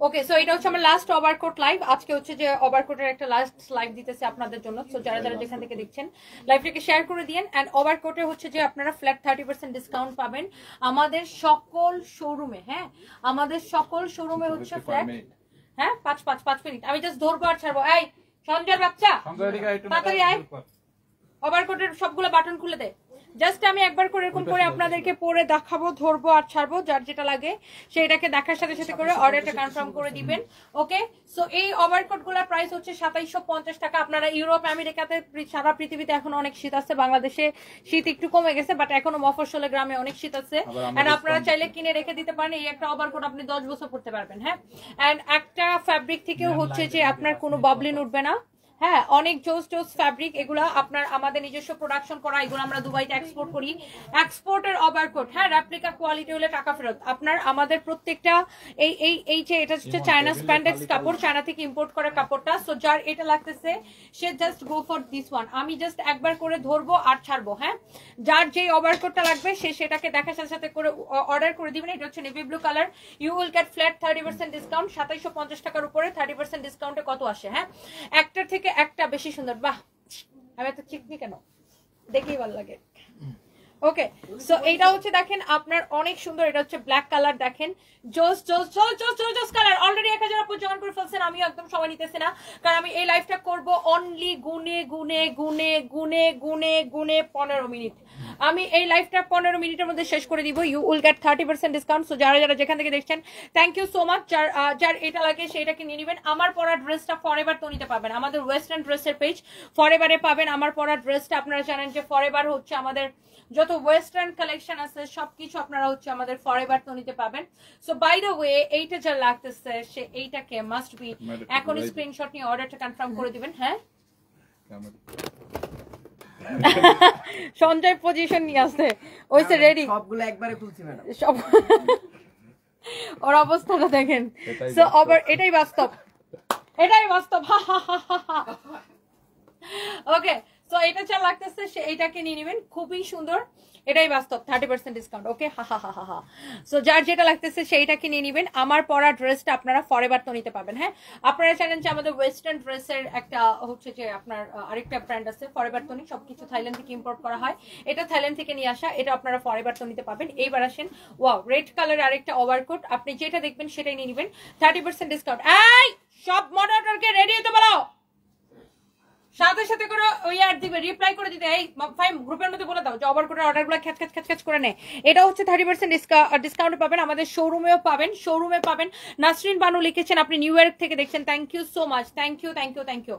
ওকে, so এটা হচ্ছে আমার লাস্ট ওভারকোট লাইভ। আজকে হচ্ছে যে ওভারকোটের একটা লাস্ট লাইভ দিতেছে আপনাদের জন্য। সো যারা যারা যেখান থেকে দেখছেন লাইভটাকে শেয়ার করে দিয়েন। অ্যান্ড ওভারকোটে হচ্ছে যে আপনারা ফ্ল্যাট 30% ডিসকাউন্ট পাবেন আমাদের সকল শোরুমে। হ্যাঁ, আমাদের সকল শোরুমে হচ্ছে ফ্ল্যাট। হ্যাঁ, 5 মিনিট আমি জাস্ট ধরবো আর ছাড়বো। এই সঞ্জয়ের বাচ্চা তাড়াতাড়ি আয়, ওভারকোটের সবগুলো বাটন খুলে দে। জাস্ট আমি একবার করে এরকম করে আপনাদেরকে পরে দেখাবো, ধরবো আর ছাড়বো, যার যেটা লাগে সেইটাকে দেখার সাথে সাথে করে অর্ডারটা কনফার্ম করে দিবেন। ওকে, সো এই ওভারকোট গুলোর প্রাইস হচ্ছে 2750 টাকা। আপনারা ইউরোপ আমেরিকাতে সারা পৃথিবীতে এখন অনেক শীত আছে, বাংলাদেশে শীত একটু কমে গেছে, বাট এখনো মফস্বলে গ্রামে অনেক শীত আছে। এন্ড আপনারা চাইলে কিনে রেখে দিতে পারেন। এই একটা ওভারকোট আপনি 10 বছর পরতে পারবেন। হ্যাঁ, এন্ড একটা ফ্যাব্রিক থেকেও হচ্ছে যে আপনার কোনো বাবলিন উঠবে না। হ্যাঁ, অনেক জোস ফ্যাব্রিক এগুলা, আপনার আমাদের নিজস্ব প্রোডাকশন করা, এগুলো আমরা দুবাইতে এক্সপোর্ট করি। এক্সপোর্টের ওভারকোট, হ্যাঁ, রেপ্লিকা কোয়ালিটি হলে টাকা ফেরত। আপনার আমাদের প্রত্যেকটা এই যে এটা হচ্ছে চায়না স্প্যান্ডেক্স কাপড়, চায়না থেকে ইম্পোর্ট করা কাপড়টা। সো যার এটা লাগতেছে সে just go for this one. আমি জাস্ট একবার করে ধরবো আর ছাড়বো। হ্যাঁ, যার যেই ওভারকোটটা লাগবে সে সেটাকে দেখার সাথে সাথে করে অর্ডার করে দিবেন। এটা হচ্ছে navy blue colour. You will get flat 30% discount. 2750 টাকার উপরে 30% ডিসকাউন্টে কত আসে? হ্যাঁ, একটার থেকে একটা বেশি সুন্দর। বাহ, আমি এত চিকনি কেন, দেখেই ভালো লাগে। ওকে, সো এইটা হচ্ছে দেখেন আপনার অনেক সুন্দর। এটা হচ্ছে ব্ল্যাক কালার, দেখেন জোস জোস জোস জোস জোস জোস কালার। অলরেডি 1000 আপু জয়েন করে ফেলছেন, আমিও একদম সময় নিতেছি না, কারণ আমি এই লাইভটা করব অনলি গুনে গুনে গুনে গুনে গুনে গুনে 15 মিনিট। আমি এই লাইভটা 15 মিনিটের মধ্যে শেষ করে দিব। You will get 30% discount. So যারা যারা যেখান থেকে দেখছেন থ্যাংক ইউ সো মাচ। যার এটা লাগে সেইটাকে নিয়ে নেবেন। আমার পরা ড্রেসটা ফরএভার তো নিতে পাবেন, আমাদের ওয়েস্টার্ন ড্রেসের পেজ ফরএভারে পাবেন আমার পরা ড্রেসটা। আপনারা জানেন যে ফরএভার হচ্ছে আমাদের যত ওয়েস্টার্ন কালেকশন আছে সবকিছু আপনারা হচ্ছে আমাদের ফরএভার তো নিতে পাবেন। সো বাই দ্য ওয়ে, এইটা যা লাগতেছে সে এইটাকে মাস্ট বি এখন স্ক্রিনশট নিয়ে অর্ডারটা কনফার্ম করে দিবেন। হ্যাঁ, সঞ্জয় পজিশন নিয়ে আসছে, ওইসে রেডি, সবগুলো একবারে খুলছি ম্যাডাম, সব ওর অবস্থাটা দেখেন। সো আবার এটাই বাস্তব, এটাই বাস্তব। ওকে, সো এটা যা লাগতেছে সে এইটাকে নিয়ে নেবেন, খুবই সুন্দর, এটাই বাস্তব। 30% ডিসকাউন্ট। ওকে, হা হা হা হা হা। সো যার যেটা লাগতেছে সেইটাকে নিয়ে নেবেন। আমার পরা ড্রেসটা আপনারা ফরএভার তো নিতে পারবেন। হ্যাঁ, আপনারা জানেন যে আমাদের ওয়েস্টার্ন ড্রেসের একটা হচ্ছে যে আপনার আরেকটা ব্র্যান্ড আছে ফরএভার তো, সবকিছু থাইল্যান্ড থেকে ইম্পোর্ট করা হয়, এটা থাইল্যান্ড থেকে নিয়ে আসা, এটা আপনারা ফরএভার তো নিতে পারবেন। এইবার আসেন, ওয়াও, রেড কালার আরেকটা ওভারকোট, আপনি যেটা দেখবেন সেটাই নিয়ে নেবেন। 30% ডিসকাউন্ট। এই সব মডারেটরকে রেডি হতে বলো, সাথে সাথে করে ওই আর দিবে, রিপ্লাই করে দিতে। এই ফাইভ গ্রুপের মধ্যে বলে দাও যে ওভারকোটের অর্ডারগুলো খ্যাচ খ্যাচ খ্যাচ খ্যাচ করে নেয়। এটা হচ্ছে 30% ডিসকাউন্ট পাবেন, আমাদের শোরুমেও পাবেন, শোরুমে পাবেন। নাসরিন বানু লিখেছেন আপনি নিউ ইয়র্ক থেকে দেখছেন, thank you so much, thank you thank you thank you.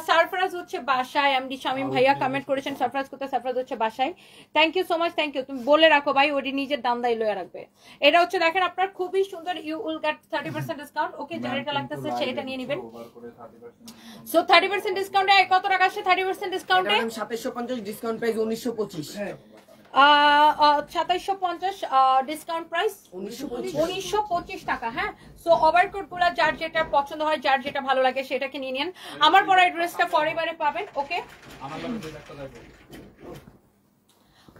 Sarfaraz হচ্ছে বাসায়, এমডি শামীম ভাইয়া কমেন্ট করেছেন সারফরাজ কোথায়, সারফরাজ হচ্ছে বাসায়। Thank you so much, thank you. তুমি বলে রাখো ভাই, ওটি নিজের দান্দাই লয়ে রাখবে। এটা হচ্ছে দেখেন আপনার খুবই সুন্দর, ইউ উইল গেট 30% ডিসকাউন্ট। ওকে, যার এটা লাগতেছে সেটা নিয়ে নেবেন। সো 30% ডিসকাউন্টে কত টাকা? 30% ডিসকাউন্টে 2750, ডিসকাউন্ট প্রাইস 1925। 2750 ডিসকাউন্ট প্রাইস 1925 টাকা। হ্যাঁ, সো ওভারকোট গুলা যার যেটা পছন্দ হয়, যার যেটা ভালো লাগে সেটাকে নিয়ে নেন। আমার পরা ড্রেসটা ফরএভারে পাবেন। ওকে,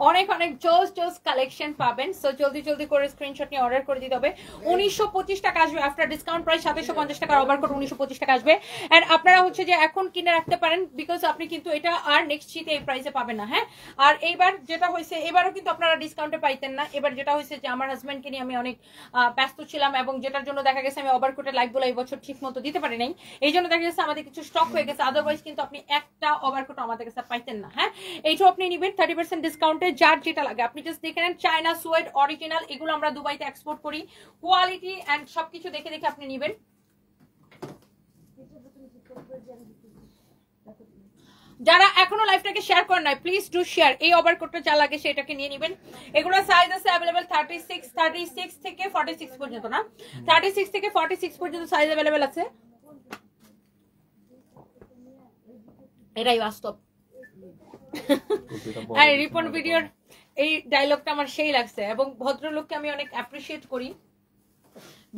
অনেক অনেক জোস জোস কালেকশন পাবেন। সো জলদি জলদি করে স্ক্রিনশট নিয়ে অর্ডার করে দিতে হবে। 1925 টাকা আসবে আফটার ডিসকাউন্ট প্রাইস। 2750 টাকার ওভারকোট 1925 টাকা আসবে। এন্ড আপনারা হচ্ছে যে এখন কিনে রাখতে পারেন, বিকজ আপনি কিন্তু এটা আর নেক্সট শীতে এই প্রাইসে পাবেন না। হ্যাঁ, আর এইবার যেটা হয়েছে, এবারও কিন্তু আপনারা ডিসকাউন্টে পাইতেন না। এবার যেটা হয়েছে যে আমার হাজব্যান্ডকে নিয়ে আমি অনেক ব্যস্ত ছিলাম, এবং যেটার জন্য দেখা গেছে আমি ওভারকোটের লাইভগুলো এই বছর ঠিক মতো দিতে পারি নাই, এই জন্য দেখা গেছে আমাদের কিছু স্টক হয়ে গেছে। আদারওয়াইজ কিন্তু আপনি একটা ওভারকোট আমাদের কাছে পাইতেন না। হ্যাঁ, এইটাও আপনি নিবেন 30% ডিসকাউন্টে, যার যেটা লাগে। আপনি জাস্ট দেখে নেন, চায়না সুয়েড অরিজিনাল, এগুলো আমরা দুবাইতে এক্সপোর্ট করি, কোয়ালিটি এন্ড সবকিছু দেখে দেখে আপনি নেবেন। যারা এখনো লাইভটাকে শেয়ার করেন নাই, প্লিজ ডু শেয়ার। এই ওভারকোটটা যা লাগে সেটাকে নিয়ে নেবেন। এগুলো সাইজ আছে अवेलेबल 36 থেকে 46 পর্যন্ত, না 36 থেকে 46 পর্যন্ত সাইজ अवेलेबल আছে। এটাই বাস্তব। আর রিপন ভিডিওর এই ডায়লগটা আমার সেই লাগছে, এবং ভদ্রলোককে আমি অনেক অ্যাপ্রিসিয়েট করি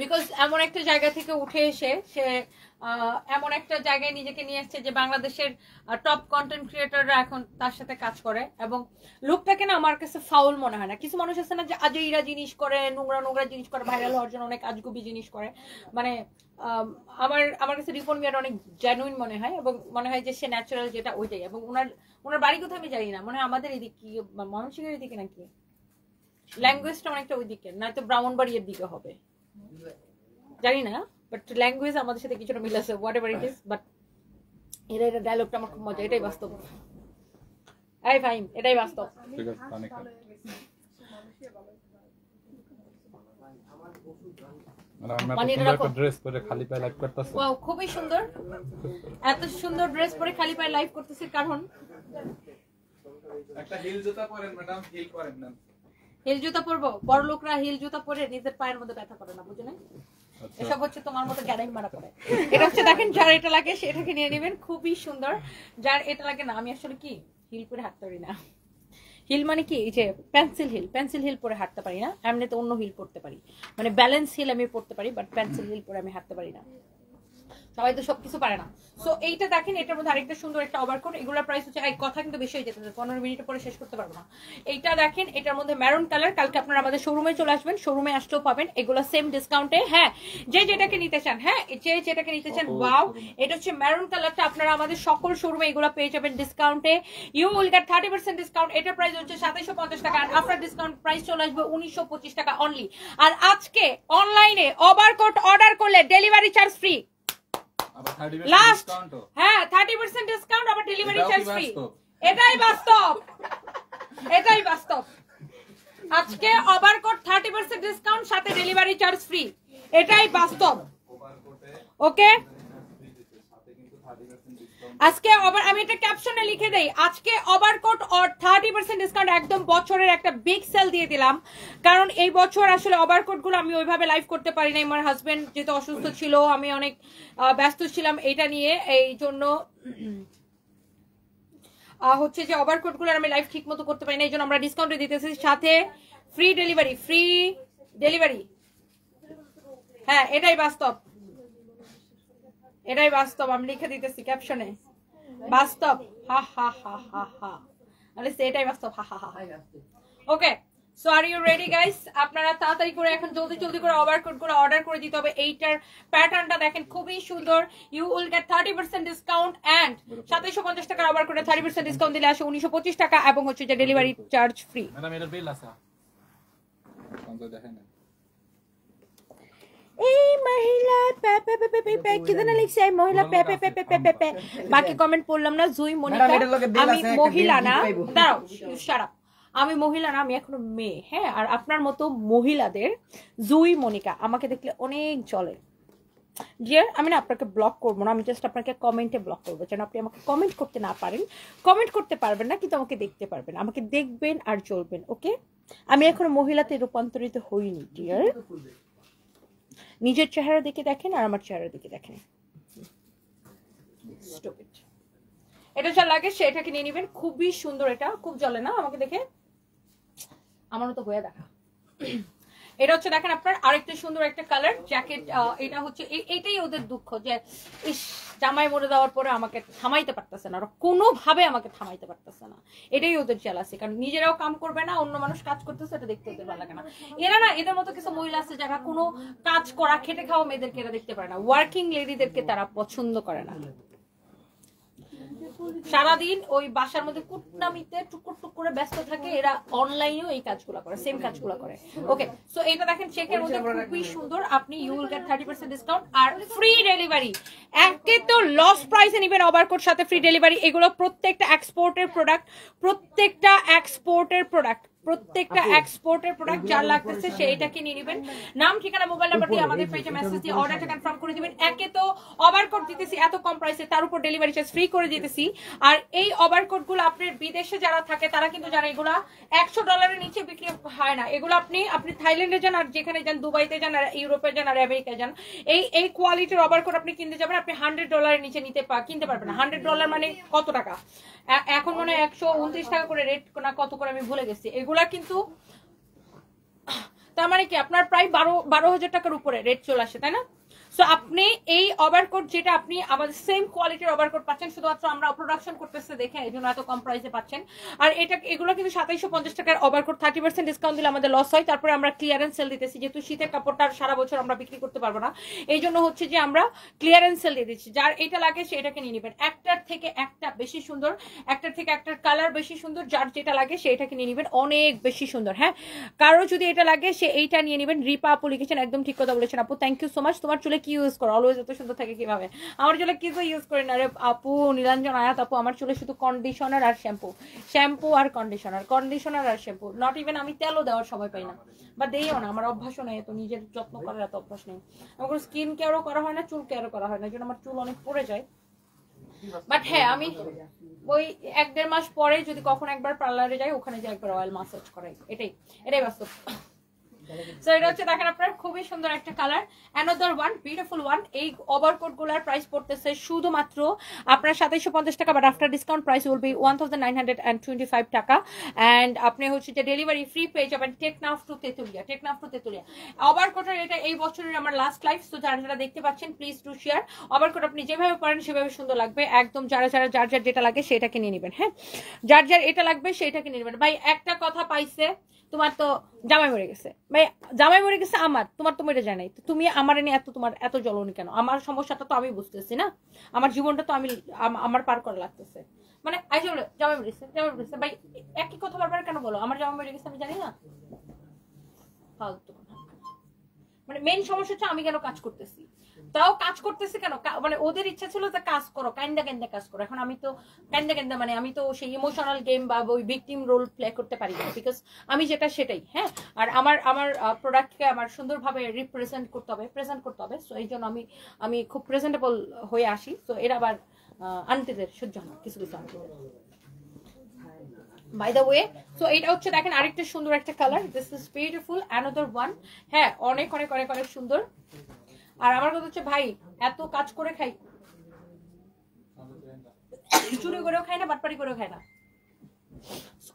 বিকজ এমন একটা জায়গা থেকে উঠে এসে সে এমন একটা জায়গায় নিজেকে নিয়ে এসছে যে বাংলাদেশের টপ কন্টেন্ট ক্রিয়েটররা এখন তার সাথে কাজ করে, এবং লুকটাকে না আমার কাছে ফাউল মনে হয় না। কিছু মানুষ আছে না যে আজইরা জিনিস করে, নোংরা নোংরা জিনিস করে, ভাইরাল হওয়ার জন্য অনেক আজগুবি জিনিস করে, মানে আমার কাছে রিপন মিয়ার অনেক জেনুইন মনে হয়, এবং মনে হয় যে সে ন্যাচারাল যেটা ওইটাই। এবং ওনার বাড়ি কোথায় আমি জানি না, মনে হয় আমাদের এদিকে কি ময়মনসিংহের এদিকে নাকি, ল্যাঙ্গুয়েজটা অনেকটা ওই দিকে, নয়তো ব্রাহ্মণবাড়ির দিকে হবে, জানি না, বাট ল্যাঙ্গুয়েজ আমাদের সাথে কিছুটা মিল আছে, what ever it is. But এটা ডায়লগটা আমার খুব মজা, এটাই বাস্তব। এই ফাইম, এটাই বাস্তব। ঠিক আছে, পানি খা। মানে আমি একটা ড্রেস পরে খালি পায়ে লাইভ করতেছি। ওয়াও, খুবই সুন্দর। এত সুন্দর ড্রেস পরে খালি পায়ে লাইভ করতেছি কারণ একটা হিল জুতা পরেন ম্যাডাম, হিল পরেন না। হিল জুতা পরবো? বড় লোকরা হিল জুতা পরে নিজের পায়ের মধ্যে ব্যথা করে না, বুঝে না? এসব হচ্ছে তোমার মতো গ্যারাইম মারা পড়ে। এটা হচ্ছে দেখেন, যার এটা লাগে সেটাকে নিয়ে নেবেন, খুবই সুন্দর। যার এটা লাগে না, আমি আসলে কি হিল পরে হাঁটতে পারি না। হিল মানে কি, এই যে পেন্সিল হিল পরে হাঁটতে পারি না। এমনিতে অন্য হিল পরতে পারি, মানে ব্যালেন্স হিল আমি পরতে পারি, বাট পেন্সিল হিল পরে আমি হাঁটতে পারি না। সবাই তো সবকিছু পারে না। সো এইটা দেখেন, এটার মধ্যে আরেকটা সুন্দর একটা ওভারকোট। এগুলোর প্রাইস হচ্ছে, এই কথা কিন্তু বেশি হয়ে যেতে 15 মিনিট পরে শেষ করতে পারবো না। এইটা দেখেন, এটার মধ্যে মেরুন কালার। কালকে আপনারা আমাদের শোরুমে চলে আসবেন, শোরুমে আসতেও পাবেন এগুলো সেম ডিসকাউন্টে। হ্যাঁ, যে যেটাকে নিতে চান, হ্যাঁ যে যেটাকে নিতে চান, ওয়াও, এটা হচ্ছে মেরুন কালারটা। আপনারা আমাদের সকল শোরুমে এগুলো পেয়ে যাবেন ডিসকাউন্টে। You will get 30% discount. এটার প্রাইস হচ্ছে 2750 টাকা, আর আফটার ডিসকাউন্ট প্রাইস চলে আসবে 1925 টাকা অনলি। আর আজকে অনলাইনে ওভারকোট অর্ডার করলে ডেলিভারি চার্জ ফ্রি। লাস্ট, হ্যাঁ 30% ডিসকাউন্ট, আবার ডেলিভারি চার্জ ফ্রি। এটাই বাস্তব, এটাই বাস্তব। আজকে ওভারকোট 30% ডিসকাউন্ট, সাথে ডেলিভারি চার্জ ফ্রি, এটাই বাস্তব। ওকে, আজকে আমি এটা ক্যাপশনে লিখে দেই, আজকে ওভারকোট অর 30% ডিসকাউন্ট, একদম বছরের একটা বিগ সেল দিয়ে দিলাম। কারণ এই বছর আসলে ওভারকোট গুলো আমি ওইভাবে লাইভ করতে পারি নাই, আমার হাজবেন্ড যেহেতু অসুস্থ ছিল, আমি অনেক ব্যস্ত ছিলাম এটা নিয়ে, এই জন্য হচ্ছে যে ওভারকোট গুলো আমি লাইভ ঠিক মতো করতে পারি না। এই জন্য আমরা ডিসকাউন্টে দিতেছি, সাথে ফ্রি ডেলিভারি। হ্যাঁ, এটাই বাস্তব, এটাই বাস্তব। আমি লিখে দিতেছি ক্যাপশনে, বাস্তব। হা হা হা হা হা, মানে এটাই বাস্তব। হা হা হা। Okay, so are you ready guys? আপনারা তাড়াতাড়ি করে এখন জলদি করে ওভারকোট গুলো অর্ডার করে দিতে হবে। এইটার প্যাটার্নটা দেখেন, খুবই সুন্দর। You will get 30% discount and 2750 টাকা ওভারকোটে 30% ডিসকাউন্ট দিলে আসে 1925 টাকা, এবং হচ্ছে যে ডেলিভারি চার্জ ফ্রি। ম্যাডাম এর বিল আছে কোনটা দেখেন না? এই মহিলা কি জানা লিখছে, এই মহিলা বাকি কমেন্ট পড়লাম না। জুই মনিকা, আমি মহিলা না, দাঁড়াও, শাট আপ। আমি মহিলা না, আমি এখনো মেয়ে। হ্যাঁ, আর আপনার মতো মহিলাদের জুই মনিকা আমাকে দেখলে অনেক চলে। ডিয়ার, আমি না আপনাকে ব্লক করবো না, আমি জাস্ট আপনাকে কমেন্টে ব্লক করবো, যেন আপনি আমাকে কমেন্ট করতে না পারেন। কমেন্ট করতে পারবেন না, কিন্তু আমাকে দেখতে পারবেন, আমাকে দেখবেন আর চলবেন। ওকে, আমি এখনো মহিলাতে রূপান্তরিত হইনি ডিয়ার। নিজের চেহারা দিকে দেখেন আর আমার চেহারা দিকে দেখেন। এটা যা লাগে সেটাকে নিয়ে নেবেন, খুবই সুন্দর। এটা খুব জ্বলে না, আমাকে দেখে আমার মতো হয়ে দেখা। এটা হচ্ছে দেখেন আপনার আরেকটা সুন্দর একটা কালার জ্যাকেট। এটা হচ্ছে এটাই ওদের দুঃখ, যে ইস, জামাই মরে দেওয়ার পরে আমাকে থামাইতে পারতেছে না, ওরা কোনোভাবে আমাকে থামাইতে পারতেছে না। এটাই ওদের জেলাসি, কারণ নিজেরাও কাম করবে না, অন্য মানুষ কাজ করতেছে, এটা দেখতে ওদের ভালো লাগে না। এরা না, এদের মতো কিছু মহিলা আছে যারা কোনো কাজ করা, খেটে খাওয়া মেয়েদেরকে এরা দেখতে পারে না, ওয়ার্কিং লেডিদেরকে তারা পছন্দ করে না। সারাদিন ওই বাসার মধ্যে কুটনামিতে টুকুর টুক করে ব্যস্ত থাকে, এরা অনলাইনেও এই কাজগুলো করে, সেম কাজগুলো করে। ওকে, সো এটা দেখেন চেকের মধ্যে খুবই সুন্দর। আপনি ইউ উইল গেট 30% ডিসকাউন্ট আর ফ্রি ডেলিভারি। একে তো লস প্রাইসে নেবেন ওভারকোট, সাথে ফ্রি ডেলিভারি। এগুলো প্রত্যেকটা এক্সপোর্টের প্রোডাক্ট, যার লাগতেছে সেইটাকে নিয়ে নেবেন। নাম, ঠিকানা, মোবাইল নাম্বার দিয়ে আমাদের পেজে মেসেজ দিয়ে অর্ডারটা কনফার্ম করে দিবেন। একে তো ওভারকোট দিতেছি এত কম প্রাইসে, তার উপর ডেলিভারি চার্জ ফ্রি করে দিতেছি। আর এই ওভারকোট গুলো আপনার বিদেশে যারা থাকে তারা কিন্তু জানে এগুলা $100 নিচে বিক্রি হয় না। এগুলো আপনি থাইল্যান্ডে যান, আর যেখানে যান, দুবাইতে যান, আর ইউরোপে যান, আর আমেরিকায় যান, এই কোয়ালিটির ওভারকোট আপনি কিনতে যাবেন, আপনি $100 নিচে কিনতে পারবেন না। $100 মানে কত টাকা? এখন মনে হয় 129 টাকা করে রেট না কত করে, আমি ভুলে গেছি। এগুলা কিন্তু তার মানে কি আপনার প্রায় 12,000 টাকার উপরে রেট চলে আসে, তাই না? সো আপনি এই ওভারকোট যেটা আপনি আমাদের সেম কোয়ালিটির ওভারকোট পাচ্ছেন, শুধুমাত্র আমরা প্রোডাকশন করতেছে দেখে এই জন্য এত কম প্রাইসে পাচ্ছেন। আর এগুলো কিন্তু 2750 টাকার ওভারকোট, 30% ডিসকাউন্ট দিলে আমাদের লস হয়। তারপরে আমরা ক্লিয়ারেন্স সেল দিতেছি, যেহেতু শীতের কাপড়টা সারা বছর আমরা বিক্রি করতে পারবো না, এই জন্য হচ্ছে যে আমরা ক্লিয়ারেন্স সেল দিয়ে দিচ্ছি। যার এটা লাগে সেটাকে নিয়ে নেবেন, একটার থেকে একটা বেশি সুন্দর, একটার থেকে একটার কালার বেশি সুন্দর, যার যেটা লাগে সেটাকে নিয়ে নেবেন, অনেক বেশি সুন্দর। হ্যাঁ, কারো যদি এটা লাগে সে এইটা নিয়ে নেবেন। রিপা আপু লিখেছেন, একদম ঠিক কথা বলেছেন আপু, থ্যাংক ইউ সো মাচ। তোমার চুলে কি ইউজ করো? অলওয়েজ এত সুন্দর থাকে কিভাবে? আমার চুলে কিছু ইউজ করি না রে আপু, নীলাঞ্জন আয়াত আপু, আমার চুলে শুধু কন্ডিশনার আর শ্যাম্পু আর কন্ডিশনার আর শ্যাম্পু, নট ইভেন আমি তেলও দেওয়ার সময় পাই না, বা দেইও না, আমার অভ্যাসও নেই, তো নিজের যত্ন করার এত অভ্যাস নেই আমার। স্কিন কেয়ারও করা হয় না, চুল কেয়ারও করা হয় না, এই জন্য আমার চুল অনেক পড়ে যায়। বাট হ্যাঁ, আমি ওই 1-1.5 মাস পরে যদি কখন একবার পার্লারে যাই, ওখানে যাই একবার অয়েল মাসাজ করাই, এটাই বাস্তব। সো এটা হচ্ছে দেখেন আপনার খুবই সুন্দর একটা colour, another one beautiful one. এই ওভারকোট গুলার প্রাইস পড়তেছে শুধুমাত্র আপনার 2750 টাকা, but after discount price will be 1925 টাকা। অ্যান্ড আপনি হচ্ছে যে ডেলিভারি ফ্রি পেয়ে যাবেন টেকনাফ টু তেতুলিয়া। ওভারকোটের এটা এই বছরের আমার লাস্ট লাইফ, তো যারা দেখতে পাচ্ছেন প্লিজ ডু শেয়ার। ওভারকোট আপনি যেভাবে পারেন সেভাবে সুন্দর লাগবে, একদম যার যেটা লাগে সেটাকে নিয়ে নেবেন। হ্যাঁ, যার এটা লাগবে সেটাকে নিয়ে নেবেন। ভাই একটা কথা পাইছে, তোমার তো জামাই মরে গেছে, ভাই জামাই মরে গেছে আমার, তোমার তো মরে যায় নাই, তুমি আমার নিয়ে তোমার এত জ্বলনি কেন? আমার সমস্যাটা তো আমি বুঝতেছি না, আমার জীবনটা তো আমার পার করা লাগতেছে। মানে জামাই মরে গেছে ভাই, একই কথা বারবার কেন বলো? আমার জামাই মরে গেছে আমি জানি না, ফালতু। মানে মেইন সমস্যা হচ্ছে আমি কেন কাজ করতেছি, তাও কাজ করতেছি কেন? মানে ওদের ইচ্ছা ছিল যে কাজ করো, কাইন্দা কাজ করো। এখন আমি তো কাইন্দা মানে আমি তো সেই ইমোশনাল গেম বা ওই ভিকটিম রোল প্লে করতে পারি না, বিকজ আমি যেটা সেটাই। হ্যাঁ, আর আমার প্রোডাক্টকে আমার সুন্দরভাবে প্রেজেন্ট করতে হবে। সো এই জন্য আমি খুব প্রেজেন্টেবল হয়ে আসি। তো এরা আবার আন্টিদের সহ্য হয় না কিছু বাই দ্য ওয়ে। সো এটা হচ্ছে দেখেন আরেকটা সুন্দর একটা colour, this is beautiful, another one. হ্যাঁ, অনেক অনেক অনেক অনেক সুন্দর। আর আমার কথা হচ্ছে ভাই, এত কাজ করে খাই, চুরি করেও খাই না, বাটপারি করেও খাই না,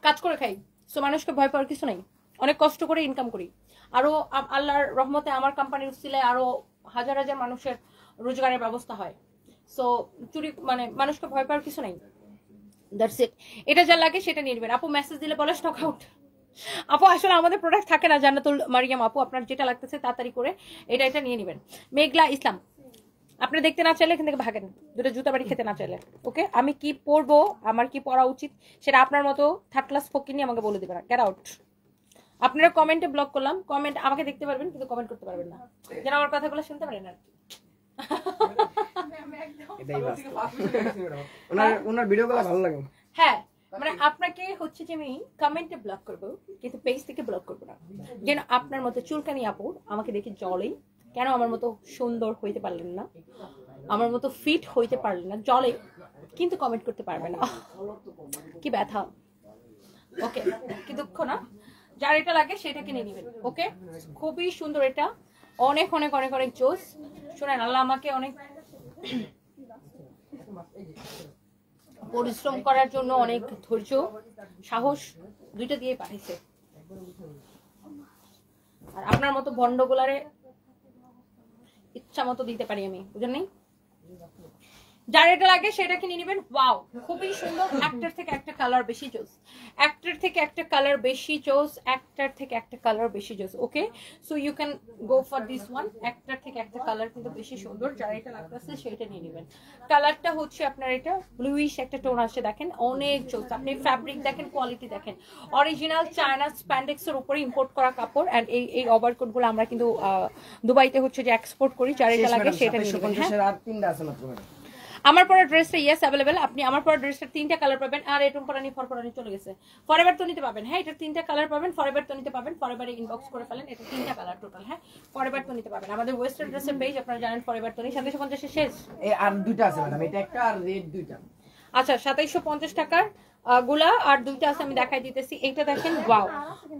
কাজ করে খাই। সো মানুষকে ভয় পাওয়ার কিছু নাই, অনেক কষ্ট করে ইনকাম করি। আরো আল্লাহর রহমতে আমার কোম্পানির উসিলে আরো হাজার হাজার মানুষের রোজগারের ব্যবস্থা হয়। সো চুরি মানে মানুষকে ভয় পাওয়ার কিছু নাই, দ্যাটস ইট। এটা যা লাগে সেটা নিয়ে নেবেন। আপু মেসেজ দিলে বলে স্টক আউট। আপু আসলে আমাদের প্রোডাক্ট থাকে না, জান্নাতুল মারিয়াম আপু, আপনার যেটা লাগতেছে তাড়াতাড়ি করে এটা নিয়ে নেবেন। মেঘলা ইসলাম, আপনি দেখতে না চাইলে এখান থেকে ভাগেন, দুটো জুতা বাড়ি খেতে না চাইলে। ওকে, আমি কি পরবো, আমার কি পড়া উচিত সেটা আপনার মতো থার্ড ক্লাস ফকিনি আমাকে বলে দেবে না। Get out. আপনারা কমেন্টে ব্লক করলাম, কমেন্ট আমাকে দেখতে পারবেন কিন্তু কমেন্ট করতে পারবেন না, যেন আমার কথাগুলো শুনতে পারেন আর কি। ওনার ভিডিওগুলো ভালো লাগে। হ্যাঁ, মানে আপনাকে হচ্ছে যে আমি কমেন্টে ব্লক করবো কিন্তু পেজ থেকে ব্লক করবো না, যেন আপনার মতো চুলকানি আপু আমাকে দেখে জলে কেন আমার মতো সুন্দর হইতে পারলেন না, আমার মতো ফিট হইতে পারলেন না, জলে কিন্তু কমেন্ট করতে পারবে না, কি ব্যথা। ওকে, কি দুঃখ না? যার এটা লাগে সেটাকে নিয়ে নেবেন। ওকে, খুবই সুন্দর এটা, অনেক অনেক অনেক অনেক জোস। শোনেন, আল্লাহ আমাকে অনেক পরিশ্রম করার জন্য অনেক ধৈর্য সাহস দুইটা দিয়ে পাঠিয়েছে। আর আপনার মতো ভন্ডগুলারে ইচ্ছা মতো দিতে পারি আমি, বুঝলেন? যার এটা লাগে সেটাকে নিয়ে নেবেন। ওয়াও, খুবই সুন্দর, একটার থেকে একটা কালার বেশি জোস, okay, so you can go for this one. একটার থেকে একটা কালার কিন্তু বেশি সুন্দর, যার এটা লাগতেছে সেটা নিয়ে নেবেন। কালারটা হচ্ছে আপনার এটা ব্লুইশ একটা টোন আসছে, দেখেন অনেক জোস। আপনি ফ্যাব্রিক দেখেন, কোয়ালিটি দেখেন, অরিজিনাল চায়না স্প্যান্ডেক্স এর উপরে ইম্পোর্ট করা কাপড়। এন্ড এই ওভারকোট গুলো আমরা কিন্তু দুবাইতে হচ্ছে যে এক্সপোর্ট করি। যার এটা লাগে সেটা নিয়ে নেবেন। হ্যাঁ, আমার পরা ড্রেসটা ইয়েস অ্যাভেলেবেল, আপনি আমার পরা ড্রেসটার 3টা কালার পাবেন। আর এরকম পরানি ফরফরানি চলে গেছে, ফরএভার তো নিতে পাবেন। হ্যাঁ, এটা 3টা কালার পাবেন, ফরএভার তো নিতে পাবেন, ফরএভারে ইনবক্স করে ফেলেন, এটা 3টা কালার টোটাল। হ্যাঁ, ফরএভার তো নিতে পাবেন। আমাদের ওয়েস্টার্ন ড্রেসের পেজ আপনারা জানেন, ফরএভার তো নেই, 2750 শেষ। এই আর দুইটা আছে ম্যাডাম, এটা একটা আর রেড দুইটা। আচ্ছা, 2750 টাকার গুলা আর দুইটা আছে আমি দেখাই দিতেছি। এইটা দেখেন, ওয়াও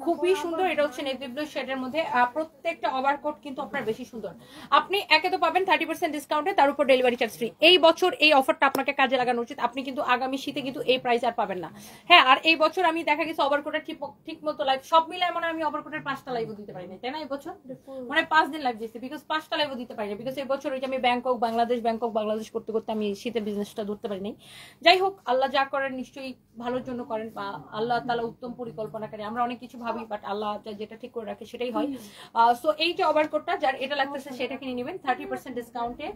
খুবই সুন্দর। এটা হচ্ছে নেভি ব্লু শেডের মধ্যে। প্রত্যেকটা ওভারকোট কিন্তু আপনার বেশি সুন্দর। আপনি একে তো পাবেন 30% ডিসকাউন্টে, তার উপর ডেলিভারি চার্জ ফ্রি। এই বছর এই অফারটা আপনাকে কাজে লাগানো উচিত। আপনি কিন্তু আগামী শীতে কিন্তু এই প্রাইস আর পাবেন না। হ্যাঁ, আর এই বছর আমি দেখা গেছে ওভারকোটের ঠিক মতো লাইভ সব মিলায় মানে আমি ওভারকোটের 5টা লাইভও দিতে পারি না, তাই না? এই বছর মানে 5 দিন লাইভ দিয়েছি, বিকজ 5টা লাইভও দিতে পারি না, বিকজ এই বছর ওই যে আমি ব্যাংকক বাংলাদেশ করতে করতে আমি শীতের বিজনেসটা ধরতে পারি নাই। যাই হোক, আল্লাহ যা করেন নিশ্চয়ই ভালোর জন্য করেন, বা আল্লাহ তাআলা উত্তম পরিকল্পনা করেন। আমরা অনেক কিছু ভাবি, বাট আল্লাহ যেটা ঠিক করে রাখে সেটাই হয়। সো এই যে ওভারকোটটা যার এটা লাগতেছে সেটা কিনে নেবেন 30% ডিসকাউন্টে।